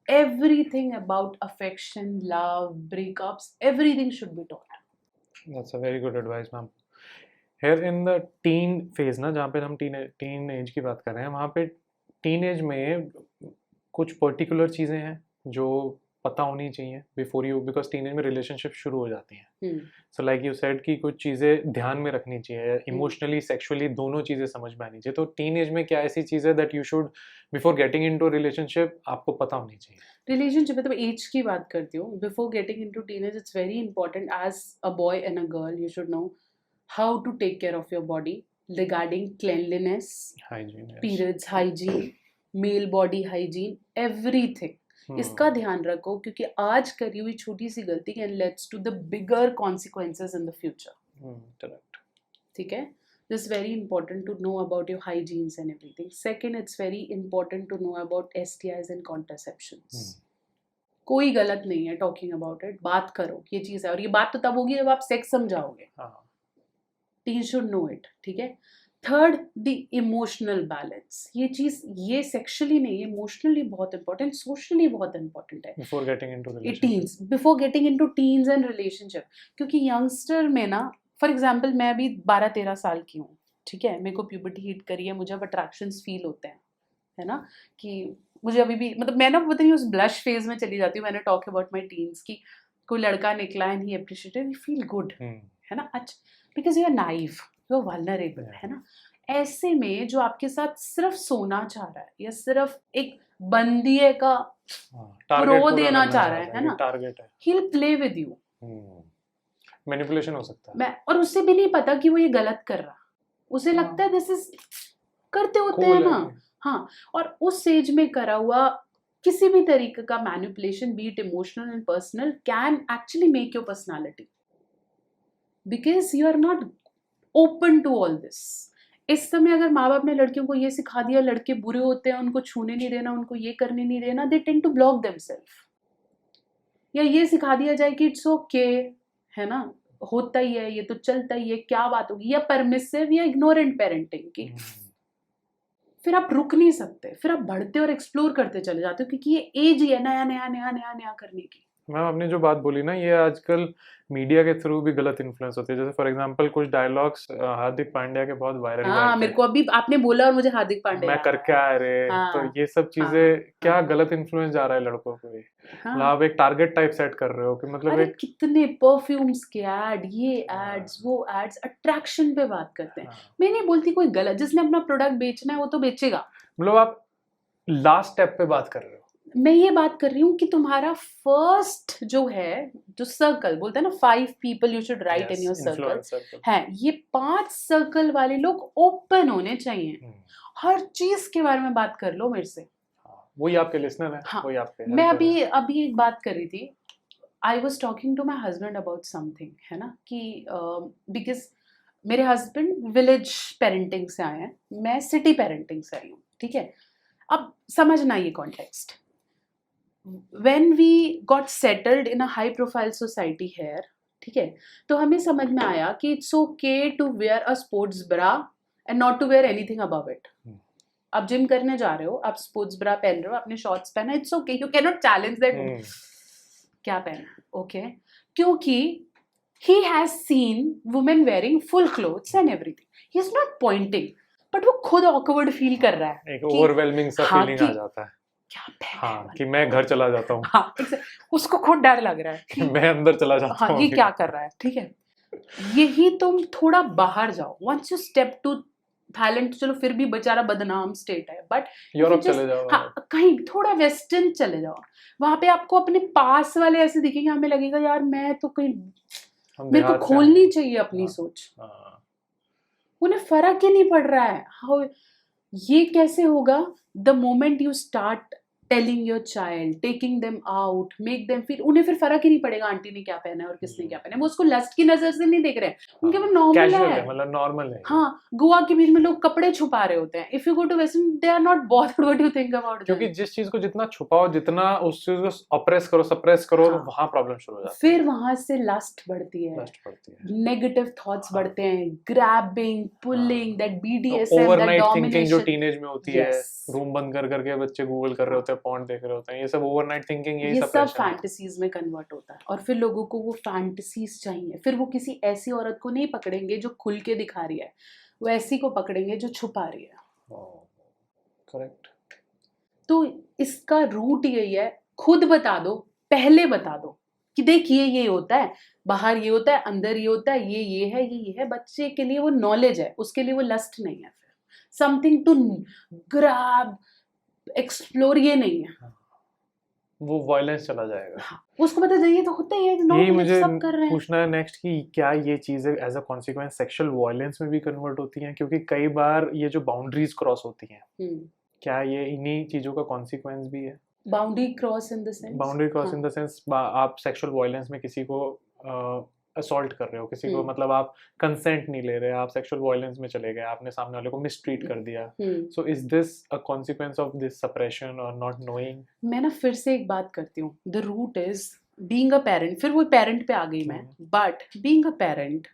Everything about affection, love, breakups, everything should be taught. That's a very good advice, ma'am. Here in the teen phase ना, जहाँ पे हम teen age की बात कर रहे हैं, वहाँ पे teen age में कुछ पर्टिकुलर चीज़ें हैं जो पता होनी चाहिए बिफोर यू, बिकॉज टीनेज में रिलेशनशिप शुरू हो जाती हैं. सो लाइक यू सेड कि कुछ चीज़ें ध्यान में रखनी चाहिए, इमोशनली सेक्सुअली दोनों चीज़ें समझ में आनी चाहिए. तो टीनेज में क्या ऐसी चीज़ है that you should before getting into relationship आपको पता होनी चाहिए. रिलेशनशिप मतलब एज की बात करती हूँ. Before getting into teenage it's very important as a boy and a girl you should know how to take care of your body regarding cleanliness, hygiene, periods hygiene, male body hygiene, everything. इसका ध्यान रखो क्योंकि आज करी हुई छोटी सी गलती can leads to the bigger consequences in the future. Correct. ठीक है. This very important to know about your hygienes and everything. Second, it's very important to know about STIs and contraceptions. कोई गलत नहीं है टॉकिंग अबाउट इट. बात करो, ये चीज़ है. और ये बात तो तब होगी जब आप सेक्स समझाओगे. Teen should know it. ठीक है. Third, the emotional balance. ये चीज़ ये सेक्शुअली नहीं, इमोशनली बहुत इंपॉर्टेंट, सोशली बहुत इंपॉर्टेंट है before getting into teens, before getting into teens and relationship. क्योंकि यंगस्टर में ना, फॉर एग्जांपल मैं अभी 12-13 साल की हूँ. ठीक है. मेरे को प्यूबर्टी हिट करी है, मुझे अब अट्रैक्शंस फील होते हैं, है ना, कि मुझे अभी भी मतलब मैं ना पता नहीं उस ब्लश फेज में चली जाती हूँ. मैंने टॉक अबाउट माई टीन्स की कोई लड़का निकला and he appreciated, we feel good, है ना. अच्छा, because you are naive, you are vulnerable, है ना. ऐसे में जो आपके साथ सिर्फ सोना चाह रहा है या सिर्फ एक बंदिये का प्रो देना चाह रहा है ना, टारगेट है, he will play with you. Manipulation हो सकता है. और उससे भी नहीं पता कि वो ये गलत कर रहा, उसे लगता है दिस इज करते होते हैं ना. हाँ. और उस एज में करा हुआ किसी भी तरीके का manipulation, be it emotional and personal, can actually make your personality, because you are not open to all this. इस समय अगर माँ बाप ने लड़कियों को ये सिखा दिया लड़के बुरे होते हैं, उनको छूने नहीं देना, उनको ये करने नहीं देना, they tend to block themselves. या ये सिखा दिया जाए कि इट्स ओके, है ना, होता ही है, ये तो चलता ही है, क्या बात होगी, या परमिसिव या इग्नोरेंट पेरेंटिंग की, फिर आप रुक नहीं सकते, फिर आप बढ़ते और एक्सप्लोर करते चले जाते हो, क्योंकि ये एज ही है नया नया नया नया नया करने की. मैम आपने जो बात बोली ना, ये आजकल मीडिया के थ्रू भी गलत इन्फ्लुएंस होती है। जैसे फॉर एग्जांपल कुछ डायलॉग्स हार्दिक पांड्या के बहुत वायरल हाँ, जाते मेरे हैं, को अभी आपने बोला और मुझे हार्दिक पांड्या मैं याद करके आया। आ रे, तो हाँ ये सब हाँ चीजें क्या हाँ गलत इन्फ्लुएंस जा रहा है लड़कों पे। मतलब हाँ। आप एक टारगेट टाइप सेट कर रहे हो कि मतलब अरे एक कितने परफ्यूम्स के एड, ये एड्स हाँ, वो एड्स, अट्रैक्शन पे बात करते हैं। हाँ। मैं नहीं बोलती कोई गलत, जिसने अपना प्रोडक्ट बेचना है वो तो बेचेगा। मतलब आप लास्ट स्टेप पे बात कर रहे हो। मैं ये बात कर रही हूँ कि तुम्हारा फर्स्ट जो है, जो सर्कल बोलते हैं ना, 5 people you should write in yes, your circle, influencer. है ये 5 सर्कल वाले लोग ओपन होने चाहिए। हर चीज के बारे में बात कर लो मेरे से। वही आपके लिसनर है, हाँ, वही आपके मैं हेल्पर है। अभी एक बात कर रही थी। I was talking to my husband about something, है ना, कि बिकॉज मेरे हस्बैंड विलेज पेरेंटिंग से आए हैं, मैं सिटी पेरेंटिंग से आई हूँ, ठीक है। अब समझना ये context, when we got settled in a high profile society here, ठीक है, तो हमें समझ में आया कि it's okay to wear a sports bra and not to wear anything above it. आप जिम करने जा रहे हो, आप स्पोर्ट्स ब्रा पहन रहे हो, आपने शॉर्ट्स पहना, it's okay, you can not challenge that क्या पहना, ओके, क्योंकि he has seen women wearing full clothes and everything. He is not pointing, but वो खुद awkward feel कर रहा है एक कि ओवरवेलमिंग सा हाँ फीलिंग कि आ जाता है। क्या पहना है हाँ, वाला। कि मैं घर चला जाता हूँ। हाँ उसको खुद डर लग रहा है कि कि मैं अंदर चला जाता हाँ हूँ ये अभी। क्या कर रहा है, ठीक है। यही तुम थोड़ा बाहर जाओ, once you step to Thailand, चलो फिर भी बेचारा बदनाम स्टेट है, बट यूरोप चले जाओ आप। हाँ कहीं थोड़ा वेस्टर्न चले जाओ, वहां पे आपको अपने पास वाले ऐसे दिखेंगे, हमें लगेगा यार मैं तो कहीं, हम मेरे को देहात से खोलनी आए। चाहिए अपनी हाँ, सोच। हाँ। उन्हें फर्क ही नहीं पड़ रहा है। हाउ ये कैसे होगा? The moment you start telling your child, taking them out, make them feel, उन्हें फिर फर्क ही नहीं पड़ेगा आंटी ने क्या पहना है और किसने क्या पहना है, वो उसको लस्ट की नजर से नहीं देख रहे हैं, उनके वो नॉर्मल कैजुअल है। है, मतलब नॉर्मल है। हाँ, गोवा के बीच में लोग कपड़े छुपा रहे होते हैं। If you go to western they are not bothered what you think about क्योंकि देम। जिस चीज को जितना छुपाओ, जितना उस चीज को ऑप्रेस करो, सप्रेस करो, तो हाँ, वहां प्रॉब्लम शुरू हो जाती फिर वहां से लस्ट बढ़ती है, लस्ट पड़ती है। नेगेटिव थॉट्स हाँ, बढ़ते हैं, ग्रैबिंग, पुलिंग, दैट तो BDSM, दैट ओवरनाइट थिंकिंग जो डोमिनेशन। टीनेज में होती है, यस, रूम बंद कर करके बच्चे गूगल कर रहे होते हैं, पॉर्न देख रहे होते हैं, ये सब ओवरनाइट थिंकिंग, यही ये सब सप्रेशन है। फैंटेसीज में कन्वर्ट होता है, और फिर लोगों को वो फैंटेसीज चाहिए। फिर वो किसी ऐसी औरत को नहीं पकड़ेंगे जो खुल के दिखा रही है, वो ऐसी को पकड़ेंगे जो छुपा रही है। करेक्ट। तो इसका रूट यही है, खुद बता दो, पहले बता दो कि देखिए ये होता है, बाहर ये होता है, अंदर ये होता है, ये है, ये है। बच्चे के लिए वो नॉलेज है, उसके लिए वो लस्ट नहीं है। फिर समथिंग टू ग्रैब, एक्सप्लोर, ये नहीं है। वो वायलेंस चला जाएगा। हाँ, उसको पता चाहिए तो होता ही है, यही नॉर्मल मुझे सब कर रहे हैं। पूछना है नेक्स्ट कि क्या ये चीजें as a consequence sexual violence में भी कन्वर्ट होती हैं? क्योंकि कई बार ये जो बाउंड्रीज क्रॉस होती हैं, क्या ये इन्हीं चीजों का कॉन्सिक्वेंस भी है? Boundary cross in the sense, boundary cross in the sense, आप सेक्सुअल वायलेंस में किसी को असॉल्ट कर रहे हो, किसी को, मतलब आप कंसेंट नहीं ले रहे, आप सेक्सुअल वायलेंस में चले गए, आपने सामने वाले को मिसट्रीट कर दिया, so is this a consequence of this suppression और नॉट नोइंग? मैं ना फिर से एक बात करती हूँ, the root is being a parent. फिर वो पेरेंट पे आ गई मैं, but being a parent,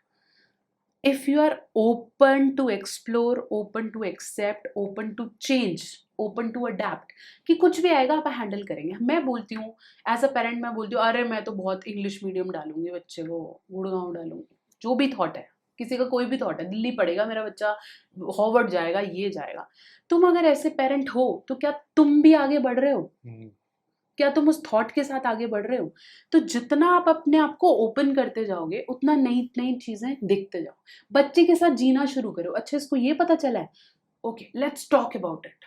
if you are open to explore, open to accept, open to change, open to adapt, कि कुछ भी आएगा आप हैंडल करेंगे। मैं बोलती हूँ एज अ पेरेंट, मैं बोलती हूँ अरे मैं तो बहुत इंग्लिश मीडियम डालूंगी बच्चे को, गुड़गांव डालूंगी, जो भी थॉट है, किसी का कोई भी थॉट है, दिल्ली पढ़ेगा मेरा बच्चा, हॉवर्ड जाएगा, ये जाएगा। तुम अगर ऐसे पेरेंट हो तो क्या तुम भी आगे बढ़ रहे हो? क्या तुम उस थॉट के साथ आगे बढ़ रहे हो? तो जितना आप अपने आप को ओपन करते जाओगे, उतना नई नई चीजें देखते जाओ। बच्चे के साथ जीना शुरू करो। अच्छा इसको ये पता चला है, okay let's talk about it.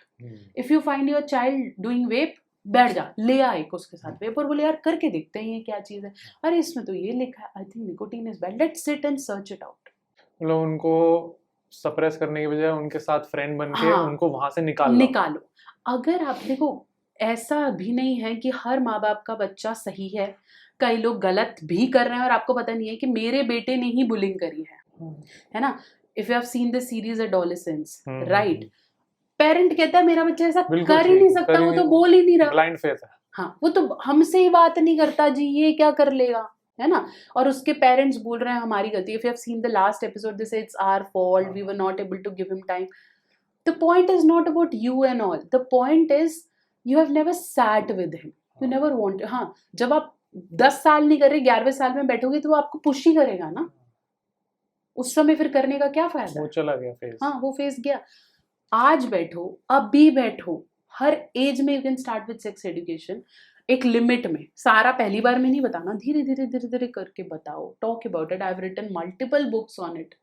If you find your child doing vape, बैठ जा, ले आ एक उसके साथ वेप और बोले यार करके देखते हैं ये क्या चीज है, अरे इसमें तो ये लिखा है, I think nicotine is bad, let's sit and search it out. मतलब उनको सप्रेस करने की बजाय उनके साथ फ्रेंड बन के हाँ, उनको वहां से निकालो। अगर आप देखो, ऐसा भी नहीं है कि हर माँ बाप का बच्चा सही है, कई लोग गलत भी कर रहे हैं और आपको पता नहीं है कि मेरे बेटे ने ही बुलिंग करी है ना। If you have seen the series adolescence, right, parent कहता है मेरा बच्चा ऐसा कर ही नहीं सकता, वो तो बोल ही नहीं रहा, ब्लाइंड फेथ है। हाँ, वो तो हमसे ही बात नहीं करता जी, ये क्या कर लेगा, है ना। और उसके पेरेंट्स बोल रहे हैं हमारी गलती। If you have seen the last episode, they say it's our fault, we were not able to give him time. The point is not about you and all. The point is you have never sat with him. You never wanted. हाँ, जब आप 10 साल नहीं कर रहे, 11वें साल में बैठोगे तो वो आपको पुश ही करेगा ना, उस समय फिर करने का क्या फायदा वो चला गया फेज। हाँ, वो फेज गया। आज बैठो, अभी बैठो, हर एज में you can start with sex education, एक लिमिट में। सारा पहली बार में नहीं बताना, धीरे धीरे धीरे धीरे करके बताओ। Talk about it, I have written multiple books on it,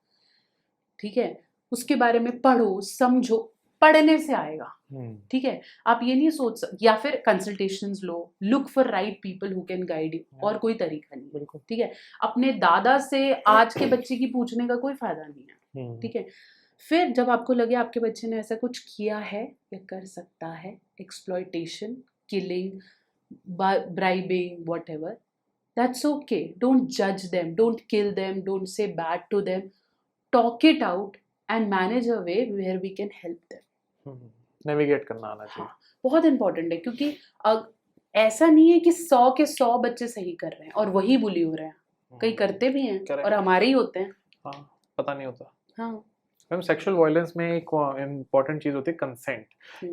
ठीक है। उसके बारे में पढ़ो, समझो, पढ़ने से आएगा, ठीक है। आप ये नहीं या फिर consultations low, look for right people who can guide you, और कोई तरीका नहीं, बिल्कुल, ठीक है। अपने दादा से आज के बच्चे की पूछने का कोई फायदा नहीं है, ठीक है। फिर जब आपको लगे आपके बच्चे ने ऐसा कुछ किया है या कर सकता है, exploitation, killing, bribing, whatever, that's okay. Don't जज them, don't kill them, don't say bad to them, talk it out and manage a way where we can help them. Navigate करना आना चाहिए। हाँ, बहुत इंपॉर्टेंट है, क्योंकि ऐसा नहीं है कि 100 के 100 बच्चे सही कर रहे हैं और वही बुली हो रहे हैं, कई करते भी हैं और हमारे ही होते हैं। हाँ, पता नहीं होता। हाँ, मैम सेक्सुअल वायलेंस में एक इम्पोर्टेंट चीज होती है कंसेंट।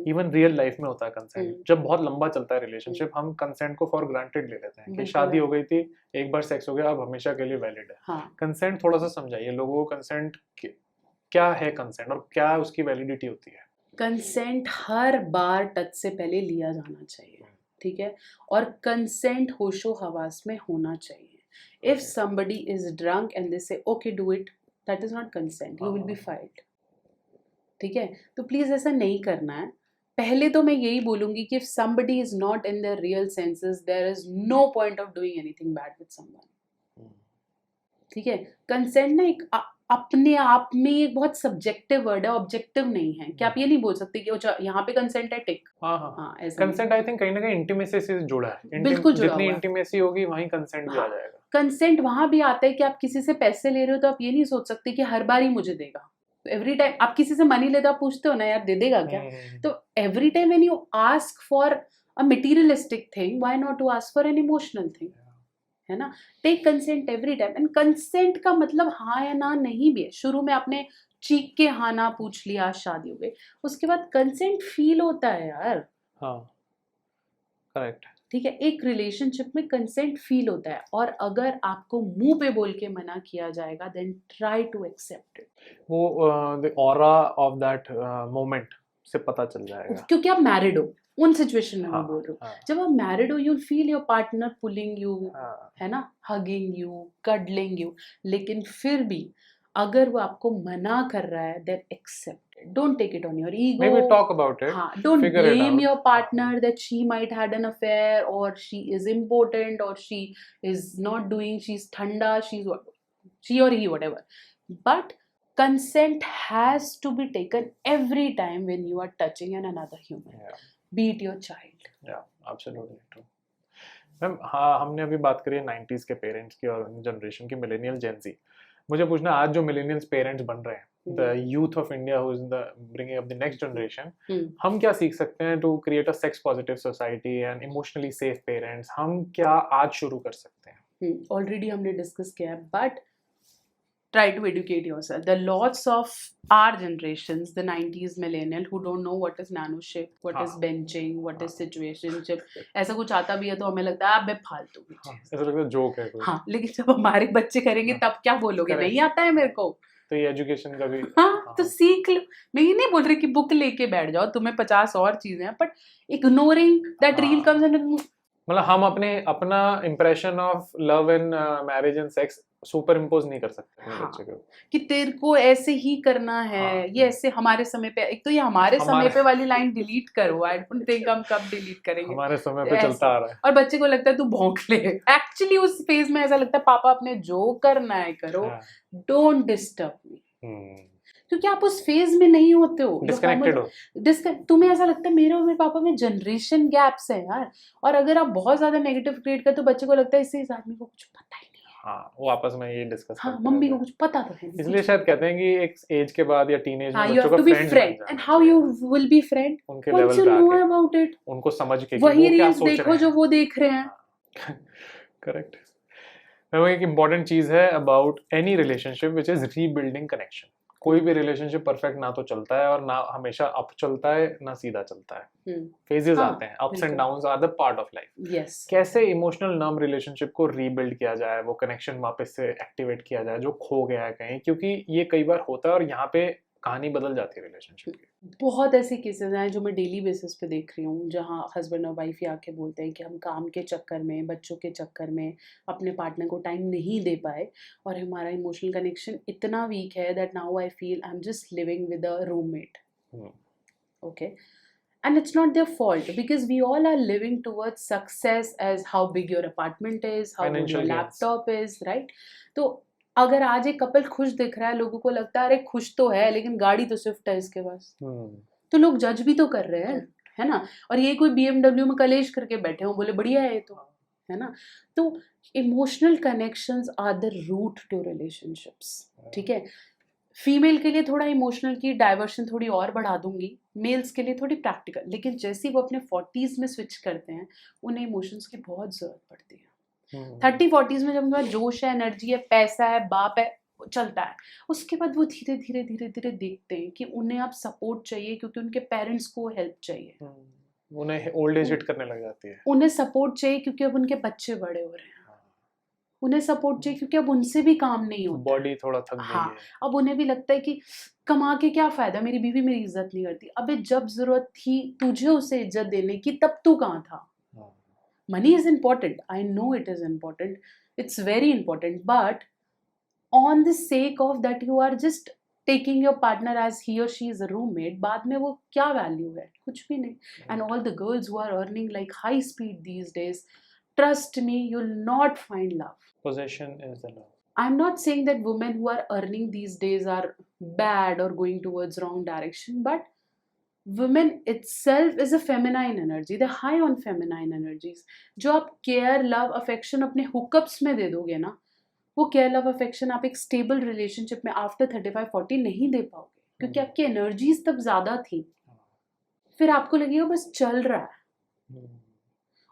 इवन रियल लाइफ में होता है कंसेंट। जब बहुत लंबा चलता है रिलेशनशिप, हम कंसेंट को फॉर ग्रांटेड ले लेते हैं कि शादी हो गई थी, एक बार सेक्स हो गया, अब हमेशा के लिए वैलिड है। हाँ, कंसेंट थोड़ा सा समझाइए लोगों को, कंसेंट क्या है कंसेंट और क्या उसकी वैलिडिटी होती है। कंसेंट हर बार टच से पहले लिया जाना चाहिए, ठीक है। और कंसेंट होशो हवास में होना चाहिए। If somebody is drunk and they say okay do it, that is not consent, you will be filed, ठीक है। तो प्लीज ऐसा नहीं करना है। पहले तो मैं यही बोलूंगी कि if somebody is not in their real senses, there is no point of doing anything bad with someone, ठीक है। कंसेंट ना एक अपने आप में एक बहुत सब्जेक्टिव वर्ड है, ऑब्जेक्टिव नहीं है कि आप ये नहीं बोल सकते कि अच्छा यहाँ पे कंसेंट है, टिक। हाँ, कंसेंट आई थिंक कहीं ना कहीं इंटीमेसी से जुड़ा है। बिल्कुल जुड़ा जितनी हुआ है। इंटीमेसी होगी वहीं कंसेंट भी आ जाएगा। कंसेंट वहां भी आता है कि आप किसी से पैसे ले रहे हो तो आप ये नहीं सोच सकते कि हर बार ही मुझे देगा। एवरी टाइम आप किसी से मनी लेते हो, आप पूछते हो ना यार दे देगा क्या। तो every time when you ask for a materialistic thing, why not to ask for an emotional thing, है ना। Take consent every time. And consent का मतलब हाँ या ना नहीं भी है। शुरू में आपने चीख के हाँ ना पूछ लिया, शादी हो गई, उसके बाद कंसेंट फील होता है यार। हाँ, करेक्ट, ठीक है। एक रिलेशनशिप में कंसेंट फील होता है, और अगर आपको मुंह पे बोल के मना किया जाएगा then try to accept it. वो the aura of that moment से पता चल जाएगा, क्योंकि आप मैरिड हो। उन सिचुएशन में मैं बोल रही हूँ, हाँ, जब आप मैरिड हो you feel your partner pulling you, हाँ, है ना, हगिंग यू, कडलिंग यू, लेकिन फिर भी अगर वो आपको मना कर रहा है then accept it, don't take it on your ego, maybe talk about it, हाँ, don't figure it blame out. your partner that she might had an affair or she is impotent or she is not doing, she's thanda, she's what, she or he, whatever, but consent has to be taken every time when you are touching another human, be it your child. Absolutely true. Ma'am हाँ, हमने अभी बात करी है 90s के parents की और generation की, मिलेनियल, जेन ज़ी। मुझे पूछना, आज जो मिलेनियल्स पेरेंट्स बन रहे हैं, the youth of India who is the bringing up the next generation, हम क्या सीख सकते हैं to create a sex positive society and emotionally safe parents? हम क्या आज शुरू कर सकते हैं? ऑलरेडी हमने डिस्कस किया है, but try to educate yourself. There are lots of our generations, the 90s millennial, who don't know what is nanoship, what is benching, what is situationship. ऐसा कुछ आता भी है तो हमें लगता है अबे फालतू की चीज, ऐसा लगता है जोक है कोई। हाँ, लेकिन जब हमारे बच्चे करेंगे तब क्या बोलोगे, नहीं आता है मेरे को, तो ये एजुकेशन का भी, हाँ, तो सीख लो। मैं ये नहीं बोल रही कि बुक लेके बैठ जाओ, तुम्हें 50 और चीजें हैं, but ignoring that reel comes and, मतलब हम अपना impression of love and marriage and sex super impose नहीं कर सकते अपने बच्चे को कि तेरे को ऐसे ही करना है, ये ऐसे हमारे समय पे। एक तो ये हमारे समय पे वाली लाइन डिलीट करो, आई डोंट थिंक हम कब डिलीट करेंगे, हमारे समय पे चलता आ रहा है। और बच्चे को लगता है तू भौंक ले। एक्चुअली उस फेज में ऐसा लगता है पापा अपने जो करना है करो, डोंट डिस्टर्ब मी, क्योंकि आप उस फेज में नहीं होते हो, डिस्कनेक्टेड हो। तुम्हें ऐसा लगता है मेरे और मेरे पापा में जनरेशन गैप्स है यार। और अगर आप बहुत ज्यादा नेगेटिव क्रिएट करते हो, बच्चे को लगता है इससे इस आदमी को कुछ पता ही नहीं है। हाँ, वो आपस में ये डिस्कस हाँ, मम्मी को कुछ पता तो है नहीं। इसलिए शायद कहते हैं कि एक एज के बाद या टीनेज में बच्चों का friend, and how you will be friend उनके लेवल पे नो अबाउट इट, उनको समझ के वही रील्स देखो जो वो देख रहे हैं। करेक्ट। एक इम्पोर्टेंट चीज है about any relationship which is rebuilding connection. कोई भी रिलेशनशिप परफेक्ट ना तो चलता है और ना हमेशा अप चलता है ना सीधा चलता है, फेजेस हाँ, आते हैं, अप्स एंड बिल्कुल। Downs are the part of life. Yes. कैसे इमोशनल नर्म रिलेशनशिप को रीबिल्ड किया जाए, वो कनेक्शन वापस से एक्टिवेट किया जाए जो खो गया है कहीं, क्योंकि ये कई बार होता है और यहाँ पे कहानी बदल जाती है रिलेशनशिप की। बहुत ऐसे केसेस हैं जो मैं डेली बेसिस पे देख रही हूँ, जहाँ हस्बैंड और वाइफ ही आके बोलते हैं कि हम काम के चक्कर में, बच्चों के चक्कर में अपने पार्टनर को टाइम नहीं दे पाए और हमारा इमोशनल कनेक्शन इतना वीक है that now I feel I am just living with a roommate. Okay, and it's not their fault because we all are living towards success as how big your apartment is, how good your Financial gains. laptop is, right? तो अगर आज एक couple खुश दिख रहा है, लोगों को लगता है अरे खुश तो है लेकिन गाड़ी तो स्विफ्ट है इसके पास, तो लोग जज भी तो कर रहे हैं, है ना? और ये कोई BMW में कलेश करके बैठे हो, बोले बढ़िया है ये तो, है ना? तो emotional connections are the root to relationships, ठीक है? फीमेल के लिए थोड़ा इमोशनल की डाइवर्शन थोड़ी और बढ़ा दूंगी, मेल्स के लिए थोड़ी प्रैक्टिकल, लेकिन जैसे ही वो अपने 40s में स्विच करते हैं उन्हें इमोशंस की बहुत ज़रूरत पड़ती है। 30-40s में जब उनके पास जोश है, एनर्जी है, पैसा है, बाप है, वो चलता है, उसके बाद वो धीरे धीरे धीरे धीरे देखते हैं कि उन्हें अब सपोर्ट चाहिए क्योंकि उनके पेरेंट्स को हेल्प चाहिए, उन्हें ओल्ड एज हिट करने लग जाती है, उन्हें सपोर्ट चाहिए क्योंकि अब उनके बच्चे बड़े हो रहे हैं, उन्हें सपोर्ट चाहिए क्योंकि अब उनसे भी काम नहीं होता, बॉडी थोड़ा थक गई हाँ, है। अब उन्हें भी लगता है कि कमा के क्या फायदा, मेरी बीवी मेरी इज्जत नहीं करती। अबे जब जरूरत थी तुझे उसे इज्जत देने की तब तू कहाँ था? Money is important, I know it is important, it's very important, but on the sake of that you are just taking your partner as he or she is a roommate, बाद में वो क्या वैल्यू है? कुछ भी नहीं। And all the girls who are earning like high speed these days, trust me, you'll not find love. Possession is the love. I'm not saying that women who are earning these days are bad or going towards wrong direction, but women itself is a feminine energy, they're high on feminine energies. जो आप care love affection अपने hookups में दे दोगे ना, वो care love affection आप एक stable relationship में आफ्टर 35-40 नहीं दे पाओगे, क्योंकि आपकी एनर्जीज तब ज़्यादा थी, फिर आपको लगेगा बस चल रहा है।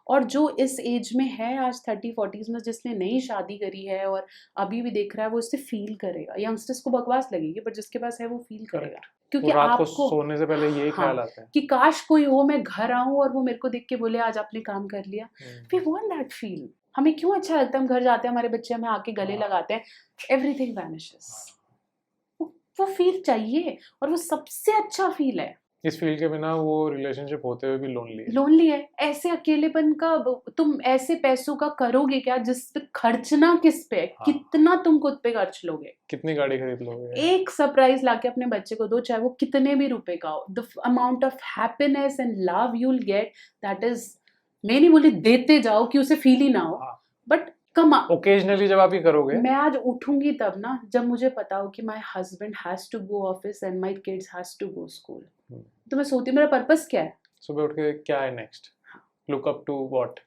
और जो इस एज में है आज 30-40s में, जिसने नई शादी करी है और अभी भी देख रहा है, वो इससे फील करेगा। यंगस्टर्स को बकवास लगेगी पर जिसके पास है वो फील करेगा, क्योंकि रात आपको को सोने से पहले यही ख्याल आता है कि काश कोई हो, मैं घर आऊं और वो मेरे को देख के बोले आज आपने काम कर लिया। We want that feel. हमें क्यों अच्छा लगता है, हम घर जाते हैं, हमारे बच्चे हमें आके गले लगाते हैं, एवरीथिंग वैनिशेस। वो फील चाहिए और वो सबसे अच्छा फील है। इस फील के बिना वो रिलेशनशिप होते हुए भी लोनली है। ऐसे अकेलेपन का तुम ऐसे पैसों का करोगे क्या जिस पे खर्चना किस पे, कितना तुम खुद पे खर्च लोगे, कितनी गाड़ी खरीद लोगे? एक सरप्राइज लाके अपने बच्चे को दो, चाहे वो कितने भी रुपए का हो, the amount of happiness and love you will get, that is, मैं नहीं बोली देते जाओ कि उसे फील ही ना हो, बट कमा ओकेजनली जब आप ये करोगे। मैं आज उठूंगी तब ना जब मुझे पता हो कि my husband has to go office and my kids has to go school. तो मैं सोती हूँ मेरा पर्पस क्या है, सुबह उठ के क्या है next, look up to what.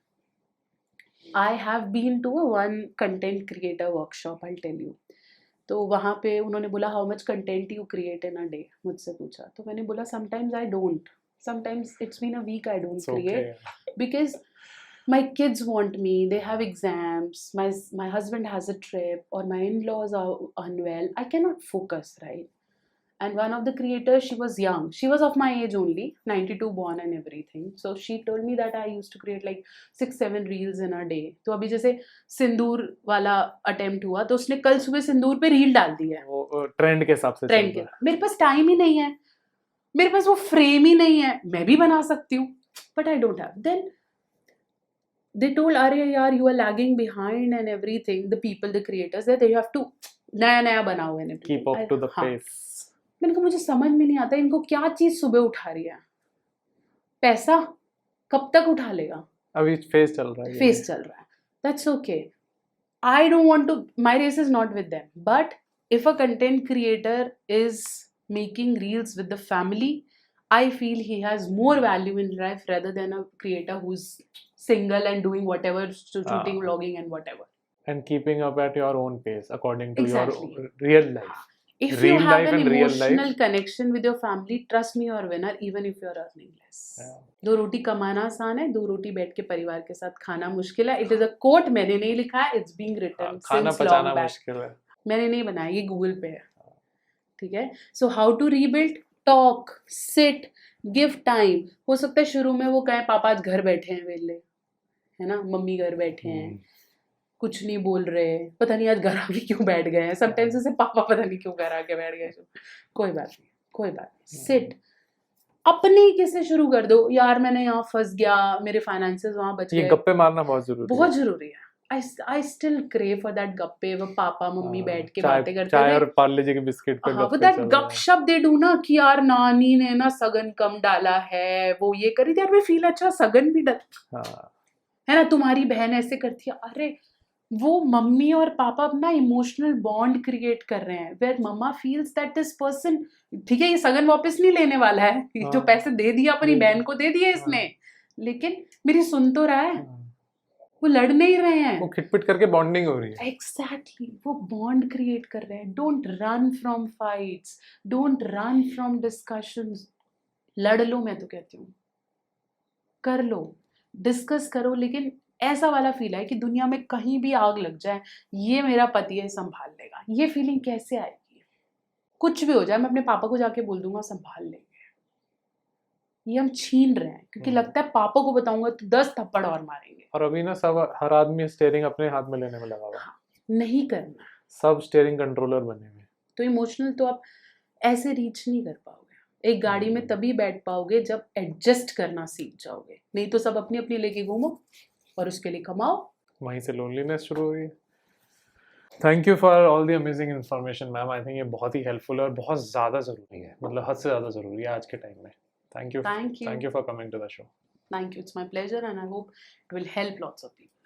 I have been to one content creator workshop, I tell you. तो वहाँ पे उन्होंने बोला how much content you create in a day, मुझसे पूछा, तो मैंने बोला sometimes I don't, sometimes it's been a week I don't create because my kids want me, they have exams, my husband has a trip, or my in-laws are unwell, I cannot focus, right? And one of the creators, she was young, she was of my age only, 92 born and everything, so she told me that I used to create like 6-7 reels in a day. तो अभी जैसे सिंदूर वाला attempt हुआ तो उसने कल सुबह सिंदूर पे रील डाल दी है, वो ट्रेंड के हिसाब से, ट्रेंड के। मेरे पास टाइम ही नहीं है, मेरे पास वो फ्रेम ही नहीं है, मैं भी बना सकती हूँ but I don't have. Then they told, अरे यार you are lagging behind and everything, the people, the creators, that they have to नया बनाओ and everything, keep up to the pace। मैंने कहा मुझे समझ में नहीं आता इनको क्या चीज सुबह उठा रही है, पैसा कब तक उठा लेगा, अभी फेस चल रहा है, फेस चल रहा है, that's okay, I don't want to, my race is not with them, but if a content creator is making reels with the family, I feel he has more value in life rather than a creator who's single and doing whatever, shooting, vlogging and whatever, and keeping up at your own pace according to exactly. your real life. If you have an emotional connection with your family, trust me, you're a winner even if you're earning less. दो रोटी कमाना आसान है, दो रोटी बैठ के परिवार के साथ खाना मुश्किल है। It is a quote, मैंने नहीं लिखा है, it's being written खाना since पचाना long back, मुश्किल है, मैंने नहीं बनाया, ये गूगल पे है। ठीक है. So how to rebuild? Talk, sit, give time. हो सकता है शुरू में वो कहें पापा आज घर बैठे हैं वेले, है ना, मम्मी घर बैठे हैं, कुछ नहीं बोल रहे, पता नहीं आज घर आके क्यों बैठ गए हैं. समटाइम्स ऐसे पापा पता नहीं क्यों घर आके बैठ गए. कोई बात नहीं, कोई बात नहीं. सिट, अपने किससे शुरू कर दो. यार मैंने यहाँ फंस गया, मेरे फाइनेंसेस वहाँ बच ये गए. गप्पे मारना बहुत जरूरी बहुत है. जरूरी है. I still crave for that गप्पे, वो पापा मम्मी बैठ के चाय बातें करते चाय हुए. और पार्ले जी के बिस्किट पे हाँ, वो गप्पे दैट चल रहे हैं. गपशप दे डू ना कि यार नानी ने ना सगन कम डाला है, वो ये करी थी यार, मैं फील अच्छा सगन भी डल, हाँ, है ना, तुम्हारी बहन ऐसे करती है. अरे वो मम्मी और पापा अपना इमोशनल बॉन्ड क्रिएट कर रहे हैं where mamma feels that this person, ठीक है ये सगन वापस नहीं लेने वाला है, हाँ. जो पैसे दे दिया अपनी दे बहन दिए. को दे दिए इसने, हाँ. लेकिन मेरी सुन तो रहा है. हाँ. वो लड़ नहीं रहे हैं. वो खिटपिट करके बॉन्डिंग हो रही है. एग्जैक्टली, वो बॉन्ड क्रिएट कर रहे हैं. Don't run from fights, don't run from discussions. लड़ लो, मैं तो कहती हूँ कर लो, डिस्कस करो, लेकिन ऐसा वाला फील है कि दुनिया में कहीं भी आग लग जाए ये मेरा पति है संभाल लेगा. ये फीलिंग कैसे आएगी? कुछ भी हो जाए मैं अपने पापा को जाके बोल दूंगा संभाल लेंगे. ये हम छीन रहे हैं क्योंकि लगता है पापा को बताऊंगा तो 10 थप्पड़ और मारेंगे. और अभी ना सब हर आदमी स्टीयरिंग अपने हाथ में लेने में लगा हुआ है. नहीं करना. सब स्टीयरिंग कंट्रोलर बने हुए. तो इमोशनल तो आप ऐसे रीच नहीं कर पाओगे. एक गाड़ी में तभी बैठ पाओगे जब एडजस्ट करना सीख जाओगे, नहीं तो सब अपनी अपनी लेके घूमो और उसके लिए कमाओ. वहीं से लोनलीनेस शुरू हो गई. Thank you for all the amazing information ma'am. I think ये बहुत ही हेल्पफुल है और बहुत ज़्यादा ज़रूरी है, मतलब हद से ज़्यादा ज़रूरी है आज के टाइम में. Thank you. Thank you for coming to the show. Thank you. It's my pleasure and I hope it will help lots of people.